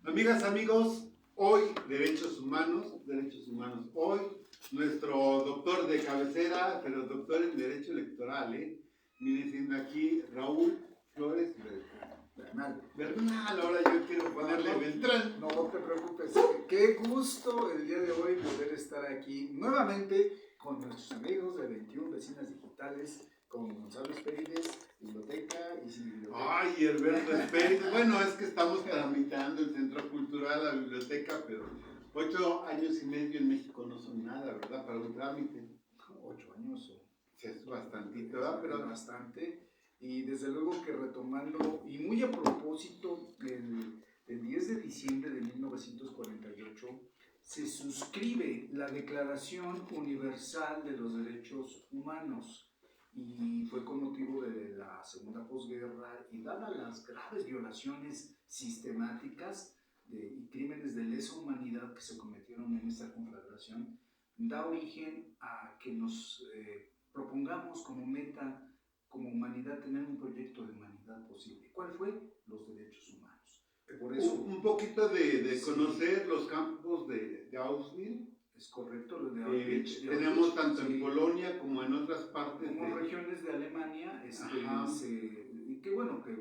Amigas, amigos, hoy derechos humanos, hoy nuestro doctor de cabecera, pero doctor en Derecho Electoral, viene siendo aquí Raúl Flores Bernal, ahora yo quiero ponerle Beltrán. No te preocupes, qué gusto el día de hoy poder estar aquí nuevamente con nuestros amigos de 21 Vecinas Digitales, con Gonzalo Espérides, biblioteca y sin biblioteca. Ay, Herberto Espérides, bueno, es que estamos tramitando el Centro Cultural, la biblioteca, pero 8 años y medio en México no son nada, ¿verdad? Para un trámite. 8 años. Es bastantito, ¿verdad? Pero bastante. Y desde luego que retomando, y muy a propósito, el 10 de diciembre de 1948 se suscribe la Declaración Universal de los Derechos Humanos y fue con motivo de la segunda posguerra y dadas las graves violaciones sistemáticas y crímenes de lesa humanidad que se cometieron en esta conflagración, da origen a que nos propongamos como meta, como humanidad, tener un proyecto de humanidad posible. ¿Cuál fue? Los derechos humanos. Por eso, un poquito de conocer los campos de Auschwitz. Es correcto, los de Auschwitz. Tenemos tanto en Polonia como en otras partes. Como regiones de Alemania, y que bueno, que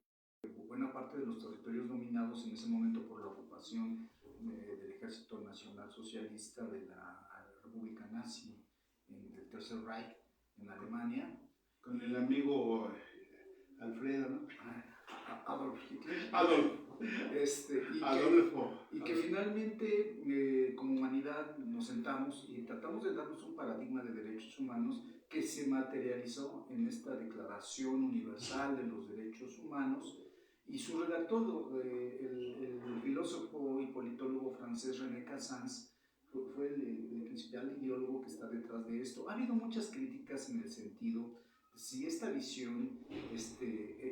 buena parte de los territorios dominados en ese momento por la ocupación del Ejército Nacional Socialista de la República Nazi, del Tercer Reich en Alemania. Con el amigo Alfredo, ¿no? Adolf Hitler. Adolfo. Y que finalmente, como humanidad, nos sentamos y tratamos de darnos un paradigma de derechos humanos que se materializó en esta Declaración Universal de los Derechos Humanos. Y su redactor, el filósofo y politólogo francés René Cassin, fue el principal ideólogo que está detrás de esto. Ha habido muchas críticas en el sentido de si esta visión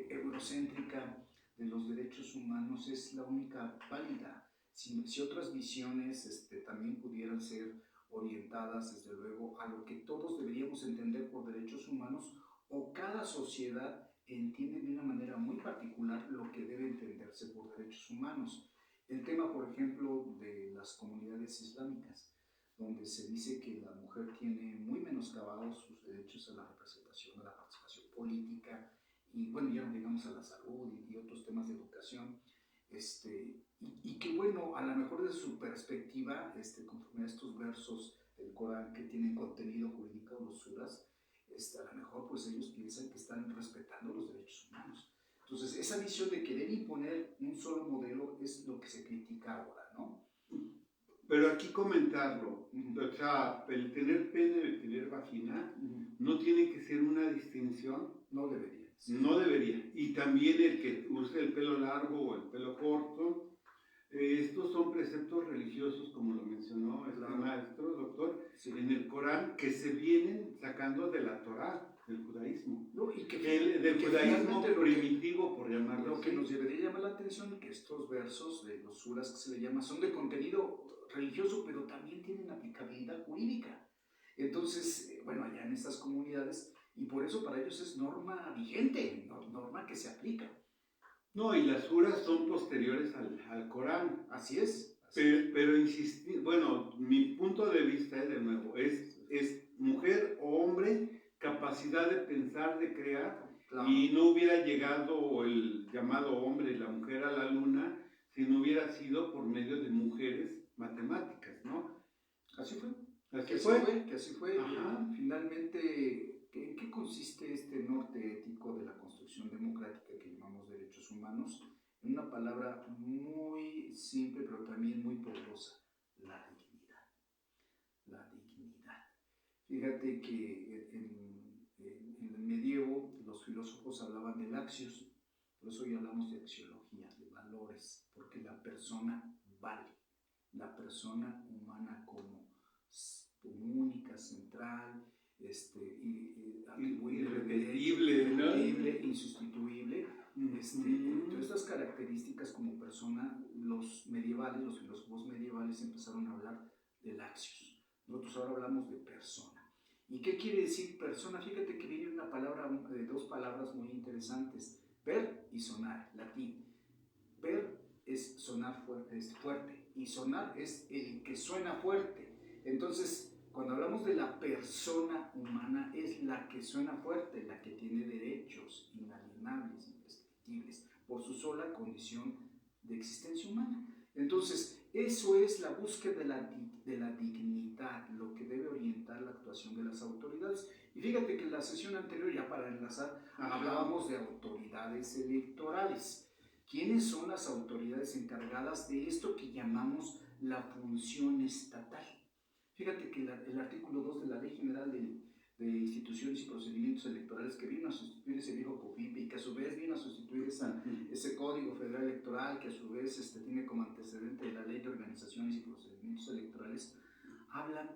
eurocéntrica de los derechos humanos es la única válida, si otras visiones también pudieran ser orientadas, desde luego, a lo que todos deberíamos entender por derechos humanos, o cada sociedad entiende de una manera muy particular lo que debe entenderse por derechos humanos. El tema, por ejemplo, de las comunidades islámicas, donde se dice que la mujer tiene muy menoscabados sus derechos a la representación, a la participación política, y bueno, ya no digamos a la salud y otros temas de educación, y que bueno, a lo mejor desde su perspectiva, conforme a estos versos del Corán que tienen contenido jurídico, los suras, a lo mejor pues ellos piensan que están respetando los derechos humanos. Entonces, esa visión de querer imponer un solo modelo es lo que se critica ahora, ¿no? Pero aquí comentarlo, o sea, el tener pene, el tener vagina, no tiene que ser una distinción. No debería. Sí. No debería. Y también el que use el pelo largo o el pelo corto. Estos son preceptos religiosos, como lo mencionó este maestro, doctor, sí, en el Corán, que se vienen sacando de la Torá, del judaísmo. No, y que del judaísmo primitivo, por llamarlo lo así. que nos debería llamar la atención es que estos versos de los suras que se le llama son de contenido religioso, pero también tienen aplicabilidad jurídica. Entonces, bueno, allá en estas comunidades, y por eso para ellos es norma vigente, norma que se aplica. No, y las suras son posteriores al Corán. Así es. Pero insistir, bueno, mi punto de vista, de nuevo, es mujer o hombre, capacidad de pensar, de crear, claro. Y no hubiera llegado el llamado hombre y la mujer a la luna si no hubiera sido por medio de mujeres matemáticas, ¿no? Así fue. Que así fue. Finalmente, ¿en qué consiste este norte ético de la construcción democrática que llamamos derechos humanos? En una palabra muy simple, pero también muy poderosa: la dignidad. La dignidad. Fíjate que en el medievo los filósofos hablaban del axios, por eso hoy hablamos de axiología, de valores, porque la persona vale, la persona humana como única, central, irrepetible, insustituible. Todas estas características como persona, los filósofos medievales empezaron a hablar del axios. Nosotros ahora hablamos de persona. ¿Y qué quiere decir persona? Fíjate que viene una palabra, dos palabras muy interesantes: ver y sonar, latín. Ver es sonar fuerte, es fuerte, y sonar es el que suena fuerte. Entonces, cuando hablamos de la persona humana, es la que suena fuerte, la que tiene derechos inalienables, imprescriptibles, por su sola condición de existencia humana. Entonces, eso es la búsqueda de la dignidad, lo que debe orientar la actuación de las autoridades. Y fíjate que en la sesión anterior, ya para enlazar, hablábamos de autoridades electorales. ¿Quiénes son las autoridades encargadas de esto que llamamos la función estatal? Fíjate que el artículo 2 de la Ley General de Instituciones y Procedimientos Electorales, que vino a sustituir ese viejo COFIPE y que a su vez vino a sustituir ese Código Federal Electoral, que a su vez tiene como antecedente la Ley de Organizaciones y Procedimientos Electorales, hablan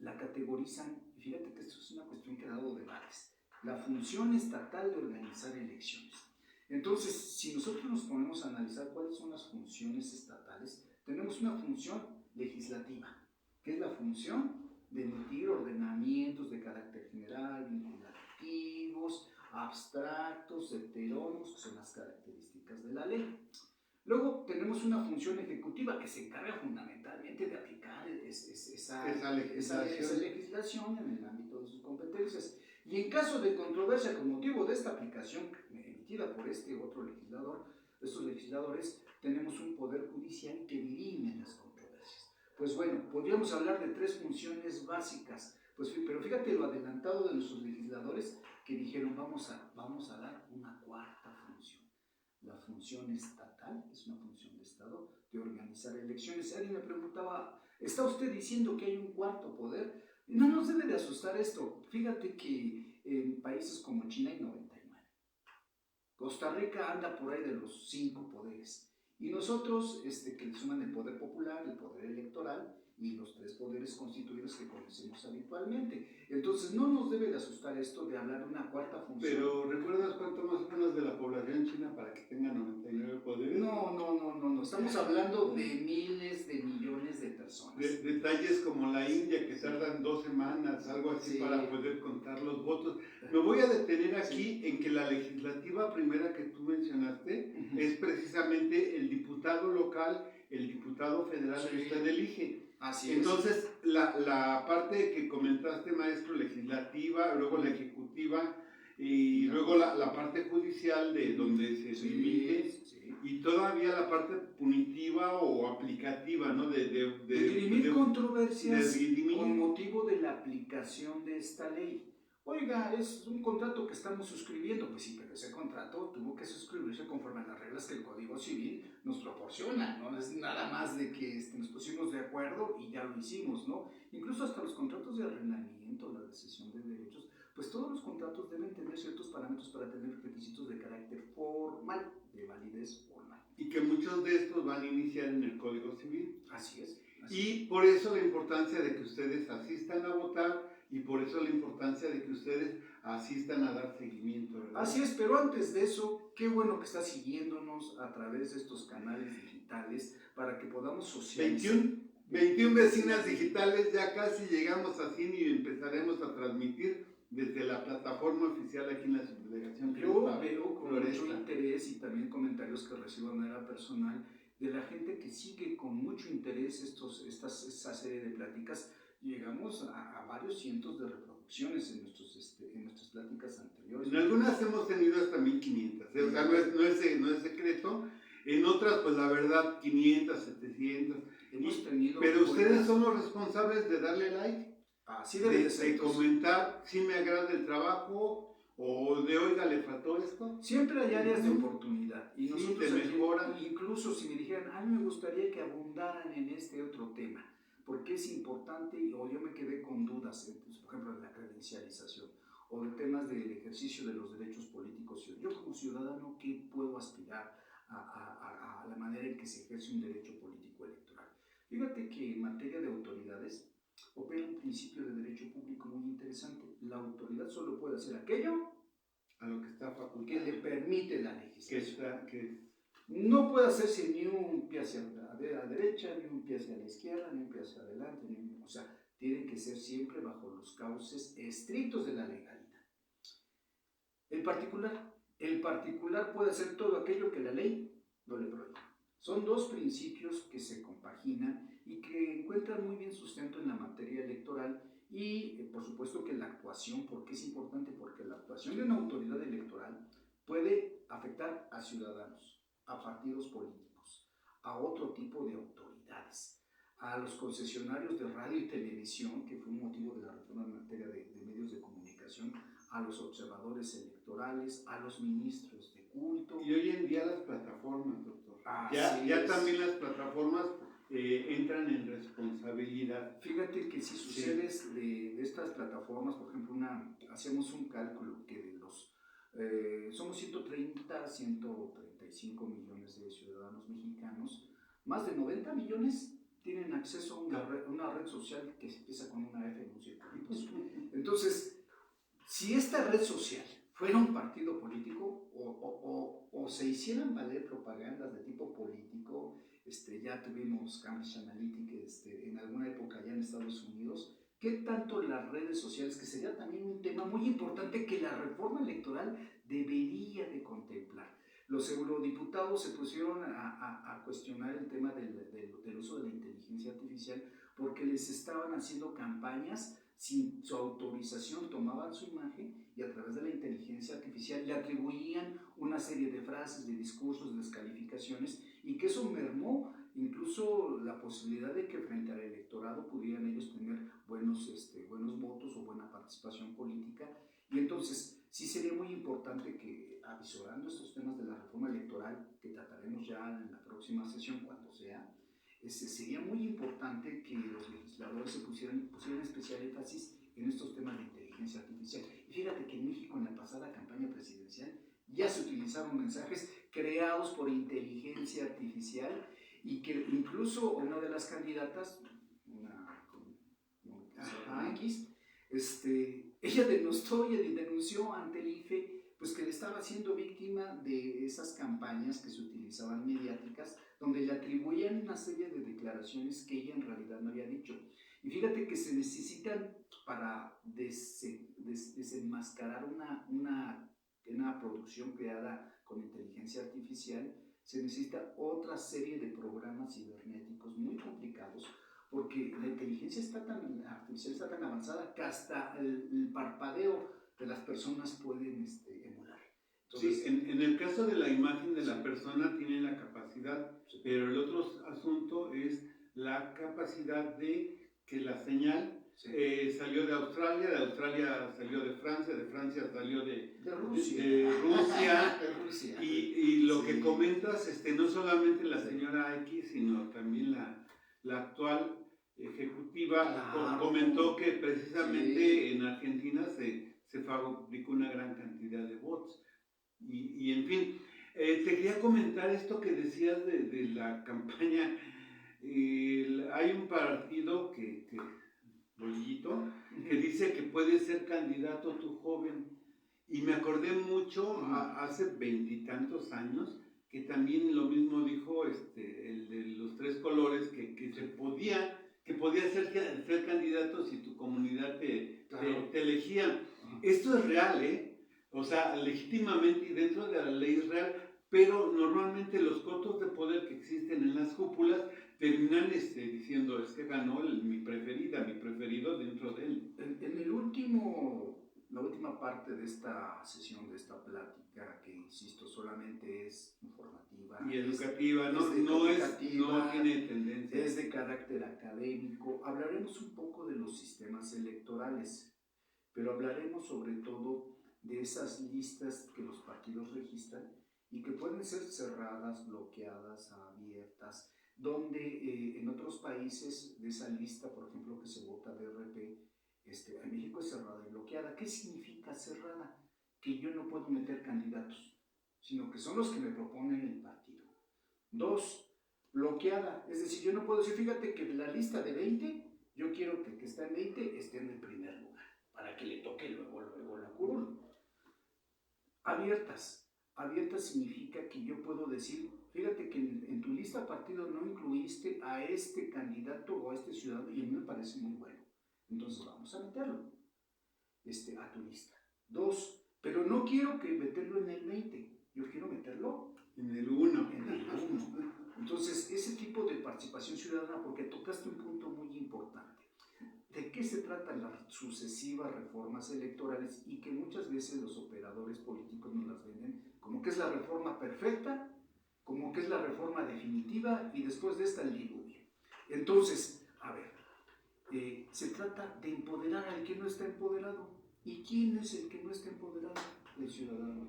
la categorizan, y fíjate que esto es una cuestión que ha dado debates, la función estatal de organizar elecciones. Entonces, si nosotros nos ponemos a analizar cuáles son las funciones estatales, tenemos una función legislativa, que es la función de emitir ordenamientos de carácter general, vinculativos, abstractos, heterónomos, que son las características de la ley. Luego tenemos una función ejecutiva que se encarga fundamentalmente de aplicar esa legislación en el ámbito de sus competencias. Y en caso de controversia con motivo de esta aplicación emitida por este otro legislador, estos legisladores, tenemos un poder judicial que dirime las controversias. Pues bueno, podríamos hablar de tres funciones básicas, pero fíjate lo adelantado de nuestros legisladores que dijeron vamos a dar una cuarta función. La función estatal, es una función de Estado, de organizar elecciones. Alguien me preguntaba, ¿está usted diciendo que hay un cuarto poder? No nos debe de asustar esto. Fíjate que en países como China hay 99. Costa Rica anda por ahí de los 5 poderes. Y nosotros, que le suman el poder popular, el poder electoral y los 3 poderes constituidos que conocemos habitualmente. Entonces, no nos debe de asustar esto de hablar de una cuarta función. Pero, ¿recuerdas cuánto más o menos de la población china para que tenga 99 poderes? No. Estamos hablando de miles de millones de personas. Detalles como la India, que tardan 2 semanas, algo así, para poder contar los votos. Me voy a detener aquí en que la legislativa primera que tú mencionaste es precisamente el diputado local, el diputado federal que usted elige. Así Entonces, la parte que comentaste, maestro, legislativa, luego la ejecutiva y luego la parte judicial de donde se limite y todavía la parte punitiva o aplicativa, ¿no? De dirimir controversias con motivo de la aplicación de esta ley. Oiga, es un contrato que estamos suscribiendo. Pues sí, pero ese contrato tuvo que suscribirse conforme a las reglas que el Código Civil nos proporciona. No es nada más de que nos pusimos de acuerdo y ya lo hicimos, ¿no? Incluso hasta los contratos de arrendamiento, la cesión de derechos, pues todos los contratos deben tener ciertos parámetros para tener requisitos de carácter formal, de validez formal. Y que muchos de estos van a iniciar en el Código Civil. Así es. Y por eso la importancia de que ustedes asistan a votar y por eso la importancia de que ustedes asistan a dar seguimiento, ¿verdad? Así es, pero antes de eso, qué bueno que está siguiéndonos a través de estos canales digitales para que podamos socializar. 21 vecinas digitales, ya casi llegamos a CIN y empezaremos a transmitir desde la plataforma oficial aquí en la subdelegación. Yo veo con mucho interés y también comentarios que recibo de manera personal de la gente que sigue con mucho interés esta serie de pláticas. Llegamos a varios cientos de reproducciones en nuestras pláticas anteriores. En algunas hemos tenido hasta 1500, o sea, no es secreto. En otras, pues la verdad, 500, 700. Hemos tenido pero ustedes son los responsables de darle like, así de comentar si me agrada el trabajo o de oiga, le faltó esto. Siempre hay áreas de oportunidad y nosotros te mejoran. Incluso si me dijeran, a mí me gustaría que abundaran en este otro tema, porque es importante, o yo me quedé con dudas, por ejemplo, en la credencialización, o de temas del ejercicio de los derechos políticos. Yo como ciudadano, ¿qué puedo aspirar a la manera en que se ejerce un derecho político electoral? Fíjate que en materia de autoridades opera un principio de derecho público muy interesante. La autoridad solo puede hacer aquello a lo que está facultado, que le permite la legislación. Que no puede hacerse ni un pie hacia la derecha, ni un pie hacia la izquierda, ni un pie hacia adelante, o sea, tiene que ser siempre bajo los cauces estrictos de la legalidad. El particular puede hacer todo aquello que la ley no le prohíbe. Son dos principios que se compaginan y que encuentran muy bien sustento en la materia electoral y por supuesto que la actuación, ¿porque es importante? Porque la actuación de una autoridad electoral puede afectar a ciudadanos, a partidos políticos, a otro tipo de autoridades, a los concesionarios de radio y televisión, que fue un motivo de la reforma en materia de medios de comunicación, a los observadores electorales, a los ministros de culto. Y hoy en día las plataformas, doctor. Ya también las plataformas entran en responsabilidad. Fíjate que si sucedes de estas plataformas, por ejemplo, hacemos un cálculo que de los, somos 135 millones de ciudadanos mexicanos, más de 90 millones tienen acceso a una red social que empieza con una F en un circulito. Entonces, si esta red social fuera un partido político o se hicieran valer propagandas de tipo político, ya tuvimos Cambridge Analytica en alguna época ya en Estados Unidos, ¿qué tanto las redes sociales, que sería también un tema muy importante que la reforma electoral debería de contemplar? Los eurodiputados se pusieron a cuestionar el tema del uso de la inteligencia artificial porque les estaban haciendo campañas sin su autorización, tomaban su imagen y a través de la inteligencia artificial le atribuían una serie de frases, de discursos, de descalificaciones, y que eso mermó incluso la posibilidad de que frente al electorado pudieran ellos tener buenos votos o buena participación política. Y entonces sí sería muy importante que, avisorando estos temas de la reforma electoral, que trataremos ya en la próxima sesión, cuando sea, sería muy importante que los legisladores se pusieran especial énfasis en estos temas de inteligencia artificial. Y fíjate que en México, en la pasada campaña presidencial, ya se utilizaron mensajes creados por inteligencia artificial y que incluso una de las candidatas, una X, ella denunció ante el IFE pues que le estaba siendo víctima de esas campañas que se utilizaban mediáticas, donde le atribuían una serie de declaraciones que ella en realidad no había dicho. Y fíjate que se necesitan, para desenmascarar una producción creada con inteligencia artificial, se necesita otra serie de programas cibernéticos muy complicados, porque la inteligencia artificial está tan avanzada que hasta el parpadeo de las personas pueden emular. Entonces, sí, en el caso de la imagen de la persona tiene la capacidad, pero el otro asunto es la capacidad de que la señal salió de Australia salió de Francia salió de Rusia, y lo que comentas, no solamente la señora X, sino también la actual ejecutiva comentó que precisamente en Argentina se fabricó una gran cantidad de bots. Y en fin, te quería comentar esto que decías de la campaña. Hay un partido Bolillito, que dice que puedes ser candidato tú joven. Y me acordé mucho hace 20 y tantos años que también lo mismo dijo el de los 3 colores, que podía ser candidato si tu comunidad te elegía. Esto es real, o sea, legítimamente y dentro de la ley es real, pero normalmente los cotos de poder que existen en las cúpulas terminan diciendo, es que ganó mi preferido dentro de él. La última parte de esta sesión, de esta plática, que insisto, solamente es informativa y educativa, no tiene tendencia. Es de carácter académico. Hablaremos un poco de los sistemas electorales, pero hablaremos sobre todo de esas listas que los partidos registran y que pueden ser cerradas, bloqueadas, abiertas, donde en otros países de esa lista, por ejemplo, que se vota DRP, en México es cerrada y bloqueada. ¿Qué significa cerrada? Que yo no puedo meter candidatos, sino que son los que me proponen el partido. 2, bloqueada, es decir, yo no puedo decir, fíjate que de la lista de 20, yo quiero que el que está en 20 esté en el primer lugar, para que le toque luego la curul. Abiertas significa que yo puedo decir, fíjate que en tu lista partido no incluiste a este candidato o a este ciudadano y a mí me parece muy bueno, entonces vamos a meterlo a tu lista. 2, pero no quiero que meterlo en el 20, yo quiero meterlo en el 1. Entonces, ese tipo de participación ciudadana, porque tocaste un punto muy importante. ¿De qué se tratan las sucesivas reformas electorales y que muchas veces los operadores políticos nos las venden como que es la reforma perfecta, como que es la reforma definitiva y después de esta el diluvio? Entonces, a ver, se trata de empoderar al que no está empoderado. ¿Y quién es el que no está empoderado? El ciudadano.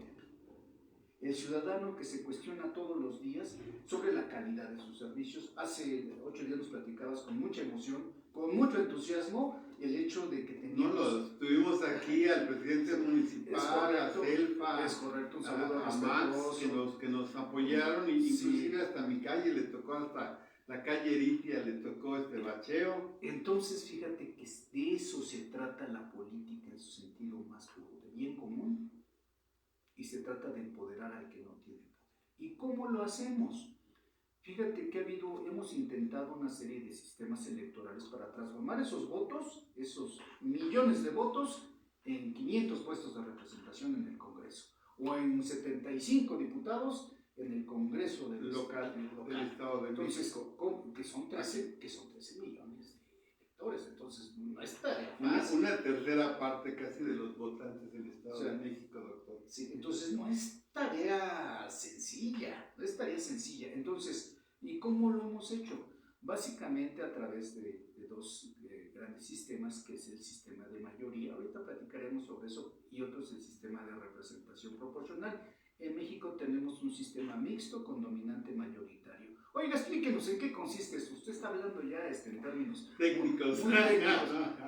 El ciudadano que se cuestiona todos los días sobre la calidad de sus servicios. Hace 8 días nos platicabas con mucha emoción, con mucho entusiasmo, el hecho de que teníamos... tuvimos aquí al presidente municipal, a Selfa, es correcto, un saludo a Max, que nos apoyaron, y inclusive hasta mi calle le tocó, hasta la calle Eritia le tocó bacheo. Entonces, fíjate que de eso se trata la política en su sentido más puro, de bien común, y se trata de empoderar al que no tiene poder. ¿Y cómo lo hacemos? Fíjate que hemos intentado una serie de sistemas electorales para transformar esos votos, esos millones de votos, en 500 puestos de representación en el Congreso, o en 75 diputados en el Congreso del local. Del Estado de México. Que son 13 millones de electores, entonces no es tarea fácil. Una tercera parte casi de los votantes del Estado de México, doctor. Sí, entonces no es tarea sencilla, Entonces, ¿y cómo lo hemos hecho? Básicamente a través de dos grandes sistemas, que es el sistema de mayoría, ahorita platicaremos sobre eso, y otro es el sistema de representación proporcional. En México tenemos un sistema mixto con dominante mayoritario. Oiga, explíquenos en qué consiste esto. Usted está hablando ya en términos técnicos.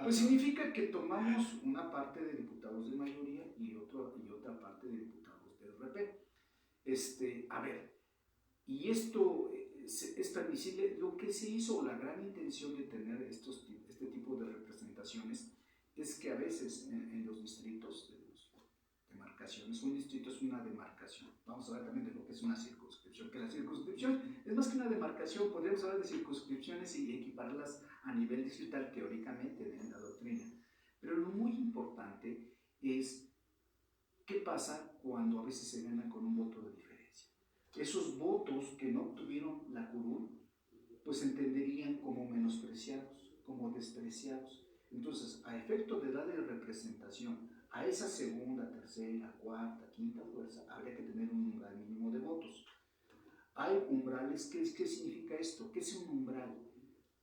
Pues significa que tomamos una parte de diputados de mayoría y otra parte de diputados de RP. A ver, y esto es transmisible. Lo que se hizo, la gran intención de tener este tipo de representaciones, es que a veces en los distritos, demarcaciones, un distrito es una demarcación. Vamos a hablar también de lo que es una circunscripción, que la circunscripción es más que una demarcación. Podríamos hablar de circunscripciones y equiparlas a nivel distrital teóricamente en la doctrina. Pero lo muy importante es qué pasa cuando a veces se gana con un voto de diferencia. Esos votos que no obtuvieron la curul, pues se entenderían como menospreciados, como despreciados. Entonces, a efecto de darle representación a esa segunda, tercera, cuarta, quinta fuerza, habría que tener un umbral mínimo de votos. Hay umbrales. ¿Qué significa esto? ¿Qué es un umbral?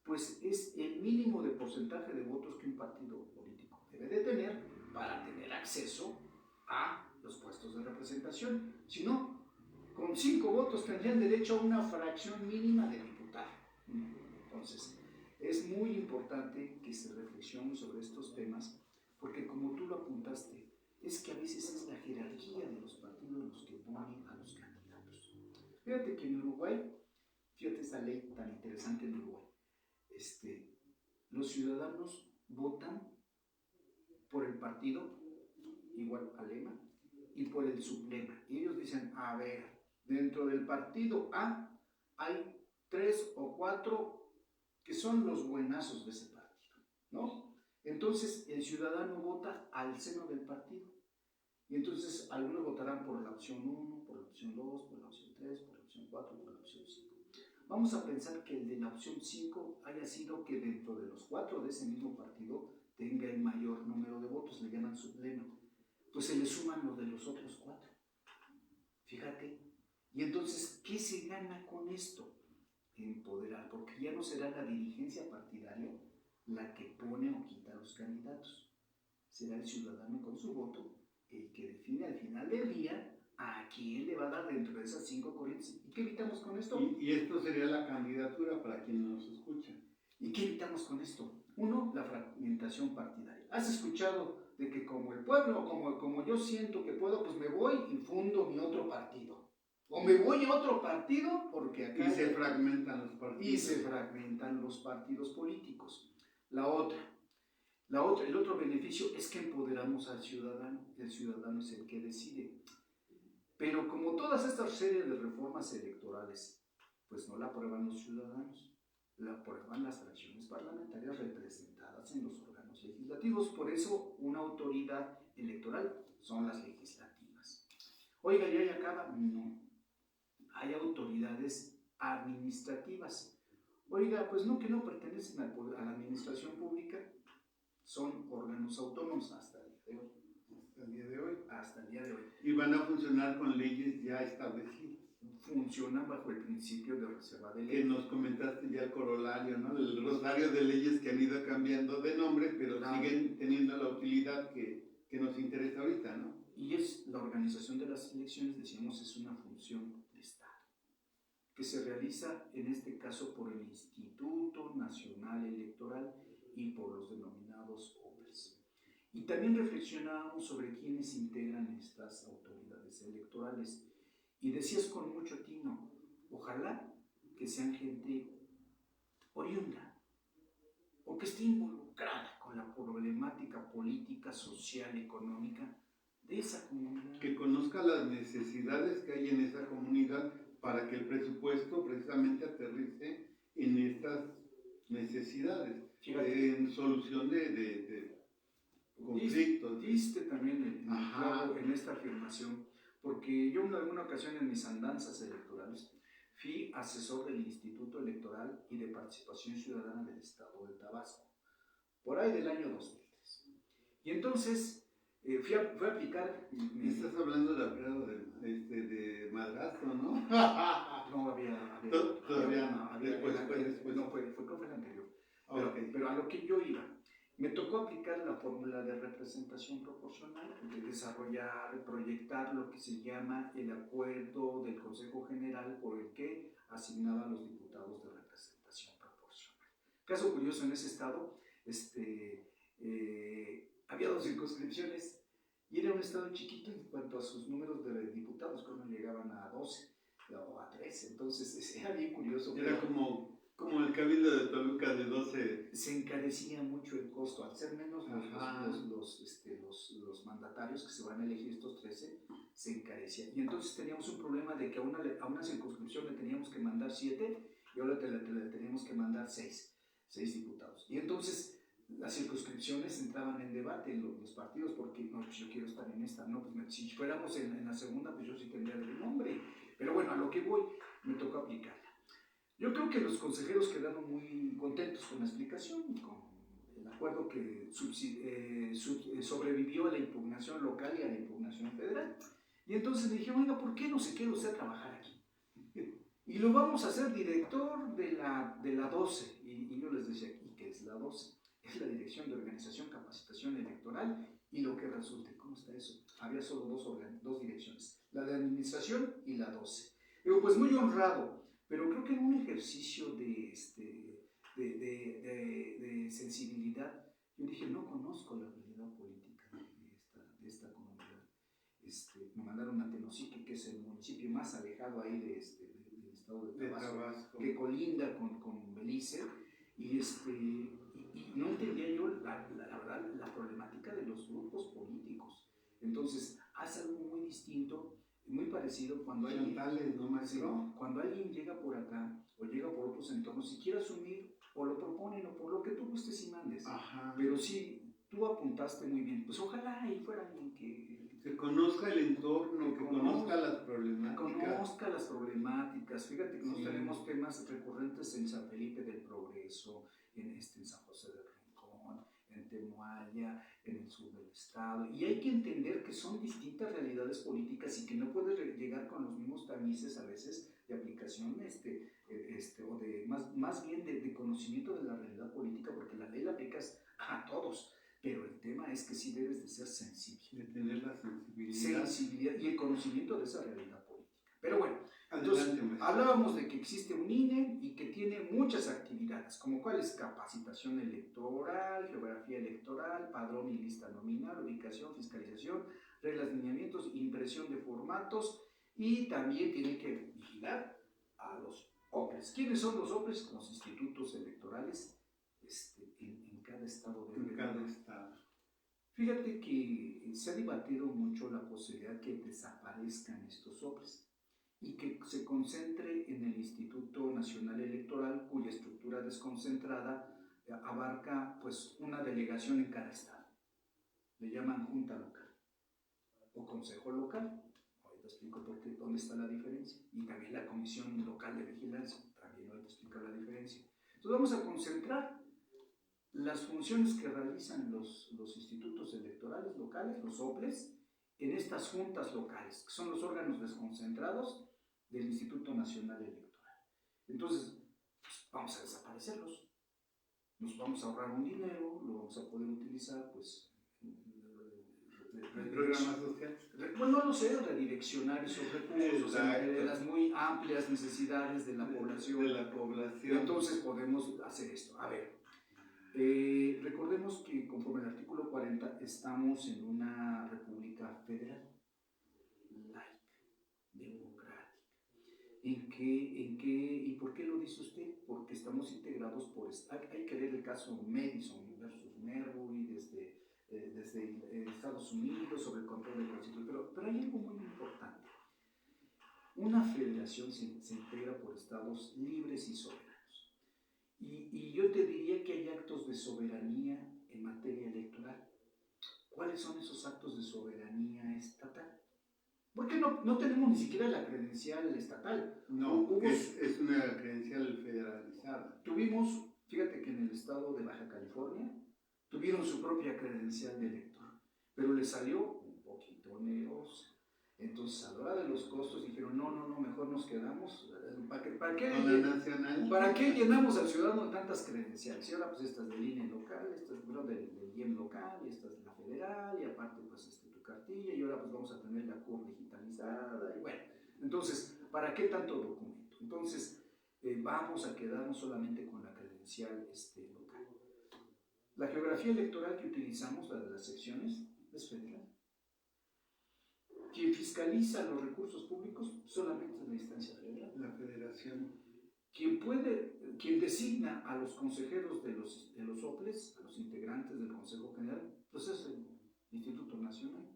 Pues es el mínimo de porcentaje de votos que un partido político debe de tener para tener acceso a los puestos de representación. Si no, con 5 votos tendrían derecho a una fracción mínima de diputado. Entonces, es muy importante que se reflexione sobre estos temas, porque como tú lo apuntaste, es que a veces es la jerarquía de los partidos los que ponen a los candidatos. Fíjate que en Uruguay, fíjate esta ley tan interesante en Uruguay, los ciudadanos votan por el partido, igual al lema, y por el sublema. Y ellos dicen, a ver, dentro del partido A hay 3 o 4 que son los buenazos de ese partido, ¿no? Entonces el ciudadano vota al seno del partido. Y entonces algunos votarán por la opción 1, por la opción 2, por la opción 3, por la opción 4, por la opción 5. Vamos a pensar que el de la opción 5 haya sido que dentro de los 4 de ese mismo partido tenga el mayor número de votos, le llaman sublema. Pues se le suman los de los otros 4. Fíjate. Y entonces, ¿qué se gana con esto? Empoderar, porque ya no será la dirigencia partidaria la que pone o quita a los candidatos. Será el ciudadano con su voto el que define al final del día a quién le va a dar dentro de esas 5 corrientes. ¿Y qué evitamos con esto? Y esto sería la candidatura para quienes nos escuchan. ¿Y qué evitamos con esto? 1, la fragmentación partidaria. ¿Has escuchado de que como el pueblo, como yo siento que puedo, pues me voy y fundo mi otro partido? O me voy a otro partido porque acá... Y se fragmentan los partidos. Y se fragmentan los partidos políticos. El otro beneficio es que empoderamos al ciudadano. El ciudadano es el que decide. Pero como todas estas series de reformas electorales, pues no la aprueban los ciudadanos, la aprueban las fracciones parlamentarias representadas en los órganos legislativos. Por eso una autoridad electoral son las legislativas. Oiga, ¿ya acaba? No. Hay autoridades administrativas. Oiga, pues no, que no pertenecen a la administración pública, son órganos autónomos hasta el día de hoy. Hasta el día de hoy. Y van a funcionar con leyes ya establecidas. Funcionan bajo el principio de reserva de ley. Que nos comentaste ya el corolario, ¿no? El rosario de leyes que han ido cambiando de nombre, pero siguen teniendo la utilidad que nos interesa ahorita, ¿no? Y es la organización de las elecciones, decíamos, es una función de Estado, que se realiza en este caso por el Instituto Nacional Electoral y por los denominados OPLES. Y también reflexionábamos sobre quiénes integran estas autoridades electorales. Y decías con mucho tino, ojalá que sean gente oriunda, o que esté involucrada con la problemática política, social, económica de esa comunidad. Que conozca las necesidades que hay en esa comunidad para que el presupuesto precisamente aterrice en estas necesidades, en solución de conflictos. Diste también en esta afirmación, porque yo en alguna ocasión en mis andanzas electorales fui asesor del Instituto Electoral y de Participación Ciudadana del Estado de Tabasco, por ahí del año 2003. Y entonces fui a aplicar... Estás hablando de Madrazo, ¿no? No, todavía después. No, fue el anterior. Okay. Pero a lo que yo iba, me tocó aplicar la fórmula de representación proporcional, de desarrollar, proyectar lo que se llama el acuerdo del Consejo General por el que asignaba a los diputados de representación proporcional. Caso curioso, en ese estado había 2 circunscripciones y era un estado chiquito en cuanto a sus números de diputados, que no llegaban a 12 o a 13, entonces era bien curioso. Era como el Cabildo de Toluca de 12. Se encarecía mucho el costo, al ser menos los mandatarios que se van a elegir, estos 13, se encarecía. Y entonces teníamos un problema de que a una circunscripción le teníamos que mandar 7 y ahora le teníamos que mandar 6 diputados. Y entonces las circunscripciones entraban en debate en los partidos, porque no, pues yo quiero estar en esta, no, pues si fuéramos en la segunda, pues yo sí tendría el nombre. Pero bueno, a lo que voy, me tocó aplicarla. Yo creo que los consejeros quedaron muy contentos con la explicación, con el acuerdo que sobrevivió a la impugnación local y a la impugnación federal. Y entonces me dijeron, oiga, ¿por qué no se queda usted a trabajar aquí? Y lo vamos a hacer director de la 12. Y yo les decía, ¿y qué es la 12? Es la Dirección de Organización, Capacitación Electoral y lo que resulte. ¿Cómo está eso? Había solo dos direcciones, la de Administración y la 12. Digo, pues muy honrado, pero creo que en un ejercicio de sensibilidad, yo dije, no conozco la realidad política de esta comunidad. Me mandaron a Tenosique, que es el municipio más alejado ahí del estado de Tabasco, que colinda con Belice, y no entendía yo la verdad la problemática de los grupos políticos. Entonces hace algo muy distinto, muy parecido cuando alguien llega por acá o llega por otros entornos y quiere asumir o lo proponen o por lo que tú gustes y mandes. Ajá. Pero sí, tú apuntaste muy bien, pues ojalá ahí fuera alguien que conozca el entorno, que conozca las problemáticas. Fíjate que nosotros tenemos temas recurrentes en San Felipe del Progreso, en San José del Rincón, en Temoaya, en el sur del estado, y hay que entender que son distintas realidades políticas y que no puedes llegar con los mismos tamices a veces de aplicación o de más bien de conocimiento de la realidad política, porque la ley la aplicas a todos, pero el tema es que sí debes de ser sensible, de tener la sensibilidad y el conocimiento de esa realidad política. Pero bueno, entonces hablábamos de que existe un INE y que tiene muchas actividades, como cuáles: capacitación electoral, geografía electoral, padrón y lista nominal, ubicación, fiscalización, reglas, lineamientos, impresión de formatos, y también tiene que vigilar a los OPLES. ¿Quiénes son los OPLES? Los institutos electorales en cada estado. Fíjate que se ha debatido mucho la posibilidad que desaparezcan estos OPLES y que se concentre en el Instituto Nacional Electoral, cuya estructura desconcentrada abarca pues una delegación en cada estado. Le llaman junta local o consejo local. explico por qué, dónde está la diferencia. Y también la Comisión Local de Vigilancia, también hoy te explico la diferencia. Entonces vamos a concentrar las funciones que realizan los institutos electorales locales, los OPLES, en estas juntas locales, que son los órganos desconcentrados del Instituto Nacional Electoral. Entonces, pues, vamos a desaparecerlos. Nos vamos a ahorrar un dinero, lo vamos a poder utilizar, pues, ¿El programa social? Bueno, no lo sé, redireccionar esos recursos de las muy amplias necesidades de la población. De la población. Entonces podemos hacer esto. A ver, recordemos que conforme al artículo 40 estamos en una república federal, laica, democrática. ¿En qué y por qué lo dice usted? Porque estamos integrados por... Hay que ver el caso Madison versus Marbury desde Estados Unidos sobre el control del constitución, pero hay algo muy importante. Una federación se integra por estados libres y soberanos. Y yo te diría que hay actos de soberanía en materia electoral. ¿Cuáles son esos actos de soberanía estatal? Porque no tenemos ni siquiera la credencial estatal. No, es una credencial federalizada. Tuvimos, fíjate que en el estado de Baja California, tuvieron su propia credencial de elector, pero les salió un poquito onerosa. Entonces, a la hora de los costos dijeron, no, mejor nos quedamos. ¿Para qué llenamos al ciudadano de tantas credenciales? Y ahora, pues, estas del INE local, estas del IEM local, y estas de la federal, y aparte, pues, tu cartilla, y ahora, pues, vamos a tener la CUR digitalizada, y bueno. Entonces, ¿para qué tanto documento? Entonces, vamos a quedarnos solamente con la credencial local. La geografía electoral que utilizamos, la de las secciones, es federal. Quien fiscaliza los recursos públicos solamente es la instancia federal. La federación. Quien designa a los consejeros de los OPLES, a los integrantes del Consejo General, pues es el Instituto Nacional.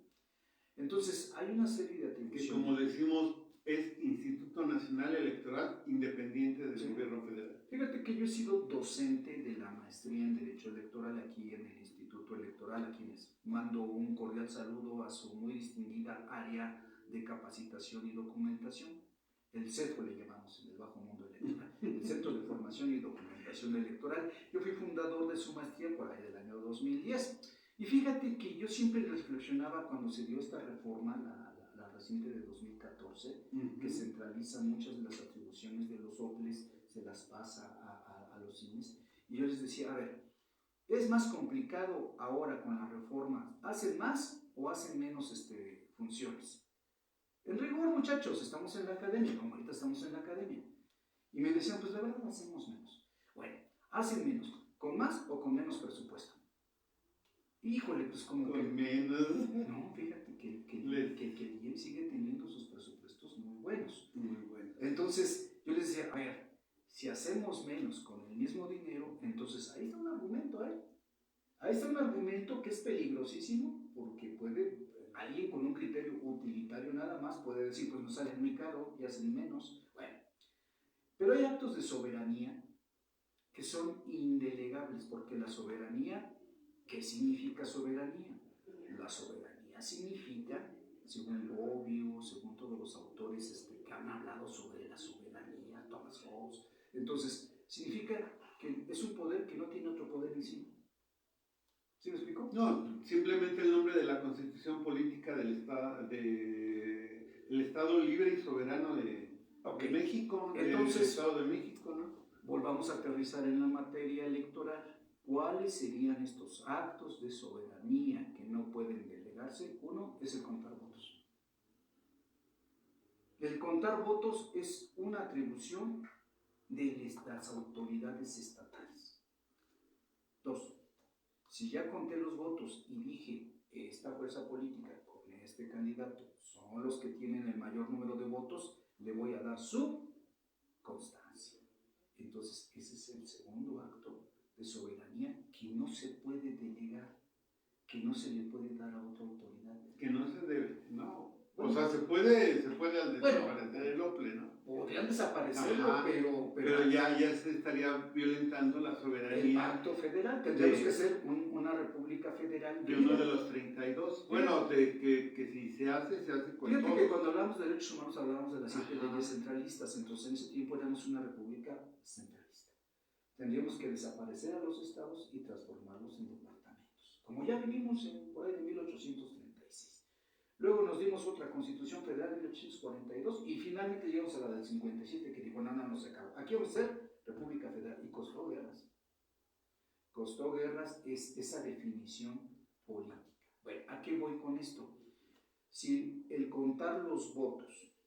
Entonces, hay una serie de atribuciones. Que como decimos, es Instituto Nacional Electoral independiente del gobierno federal. Fíjate que yo he sido docente de la maestría en Derecho Electoral aquí en el Instituto Electoral, a quienes mando un cordial saludo a su muy distinguida área de capacitación y documentación. El CEFO le llamamos en el bajo mundo electoral, el Centro de Formación y Documentación Electoral. Yo fui fundador de su maestría por ahí del año 2010. Y fíjate que yo siempre reflexionaba cuando se dio esta reforma, la reciente de 2014, que centraliza muchas de las atribuciones de los OPLES, se las pasa a los CINES. Y yo les decía, a ver, ¿es más complicado ahora con la reforma? ¿Hacen más o hacen menos funciones? En rigor, muchachos, estamos en la academia, como ahorita estamos en la academia. Y me decían, pues la verdad hacemos menos. Bueno, hacen menos, ¿con más o con menos presupuesto? Híjole, pues como con que... menos. No, fíjate que el IEM sigue teniendo sus presupuestos muy buenos. Muy buenos. Entonces, yo les decía, a ver, si hacemos menos con el mismo dinero, entonces ahí está un argumento, Ahí está un argumento que es peligrosísimo, porque alguien con un criterio utilitario nada más puede decir, pues nos sale muy caro y hacen menos. Bueno, pero hay actos de soberanía que son indelegables, porque la soberanía, ¿qué significa soberanía? La soberanía significa, según Bobbio, según todos los autores que han hablado sobre la soberanía, Thomas Hobbes, entonces significa que es un poder que no tiene otro poder encima. ¿Sí me explico? No, simplemente el nombre de la Constitución Política del Estado Libre y Soberano de México, entonces, del Estado de México, ¿no? Volvamos a aterrizar en la materia electoral. ¿Cuáles serían estos actos de soberanía que no pueden delegarse? Uno es el contar votos. El contar votos es una atribución de las autoridades estatales. Dos, si ya conté los votos y dije esta fuerza política con este candidato son los que tienen el mayor número de votos, le voy a dar su constancia. Entonces, ese es el segundo acto de soberanía que no se puede delegar, que no se le puede dar a otra autoridad. Que no se debe, no. Bueno, o sea, se puede al desaparecer el OPLE, ¿no? podrían desaparecerlo, Ajá, pero ya se estaría violentando la soberanía. El pacto federal, tendríamos que ser una república federal. De uno de los 32. Bueno, que si se hace con fíjate todos. que cuando hablamos de derechos humanos hablábamos de las 7 Ajá. leyes centralistas, entonces en ese tiempo éramos una república centralista. Tendríamos que desaparecer a los estados y transformarlos en departamentos, como ya vivimos por ahí de 1836. Luego nos dimos otra constitución federal de 1842 y finalmente llegamos a la del 57 que dijo, no se acabó. Aquí vamos a ser república federal y costó guerras. Costó guerras es esa definición política. Bueno, ¿a qué voy con esto? Si el contar los votos,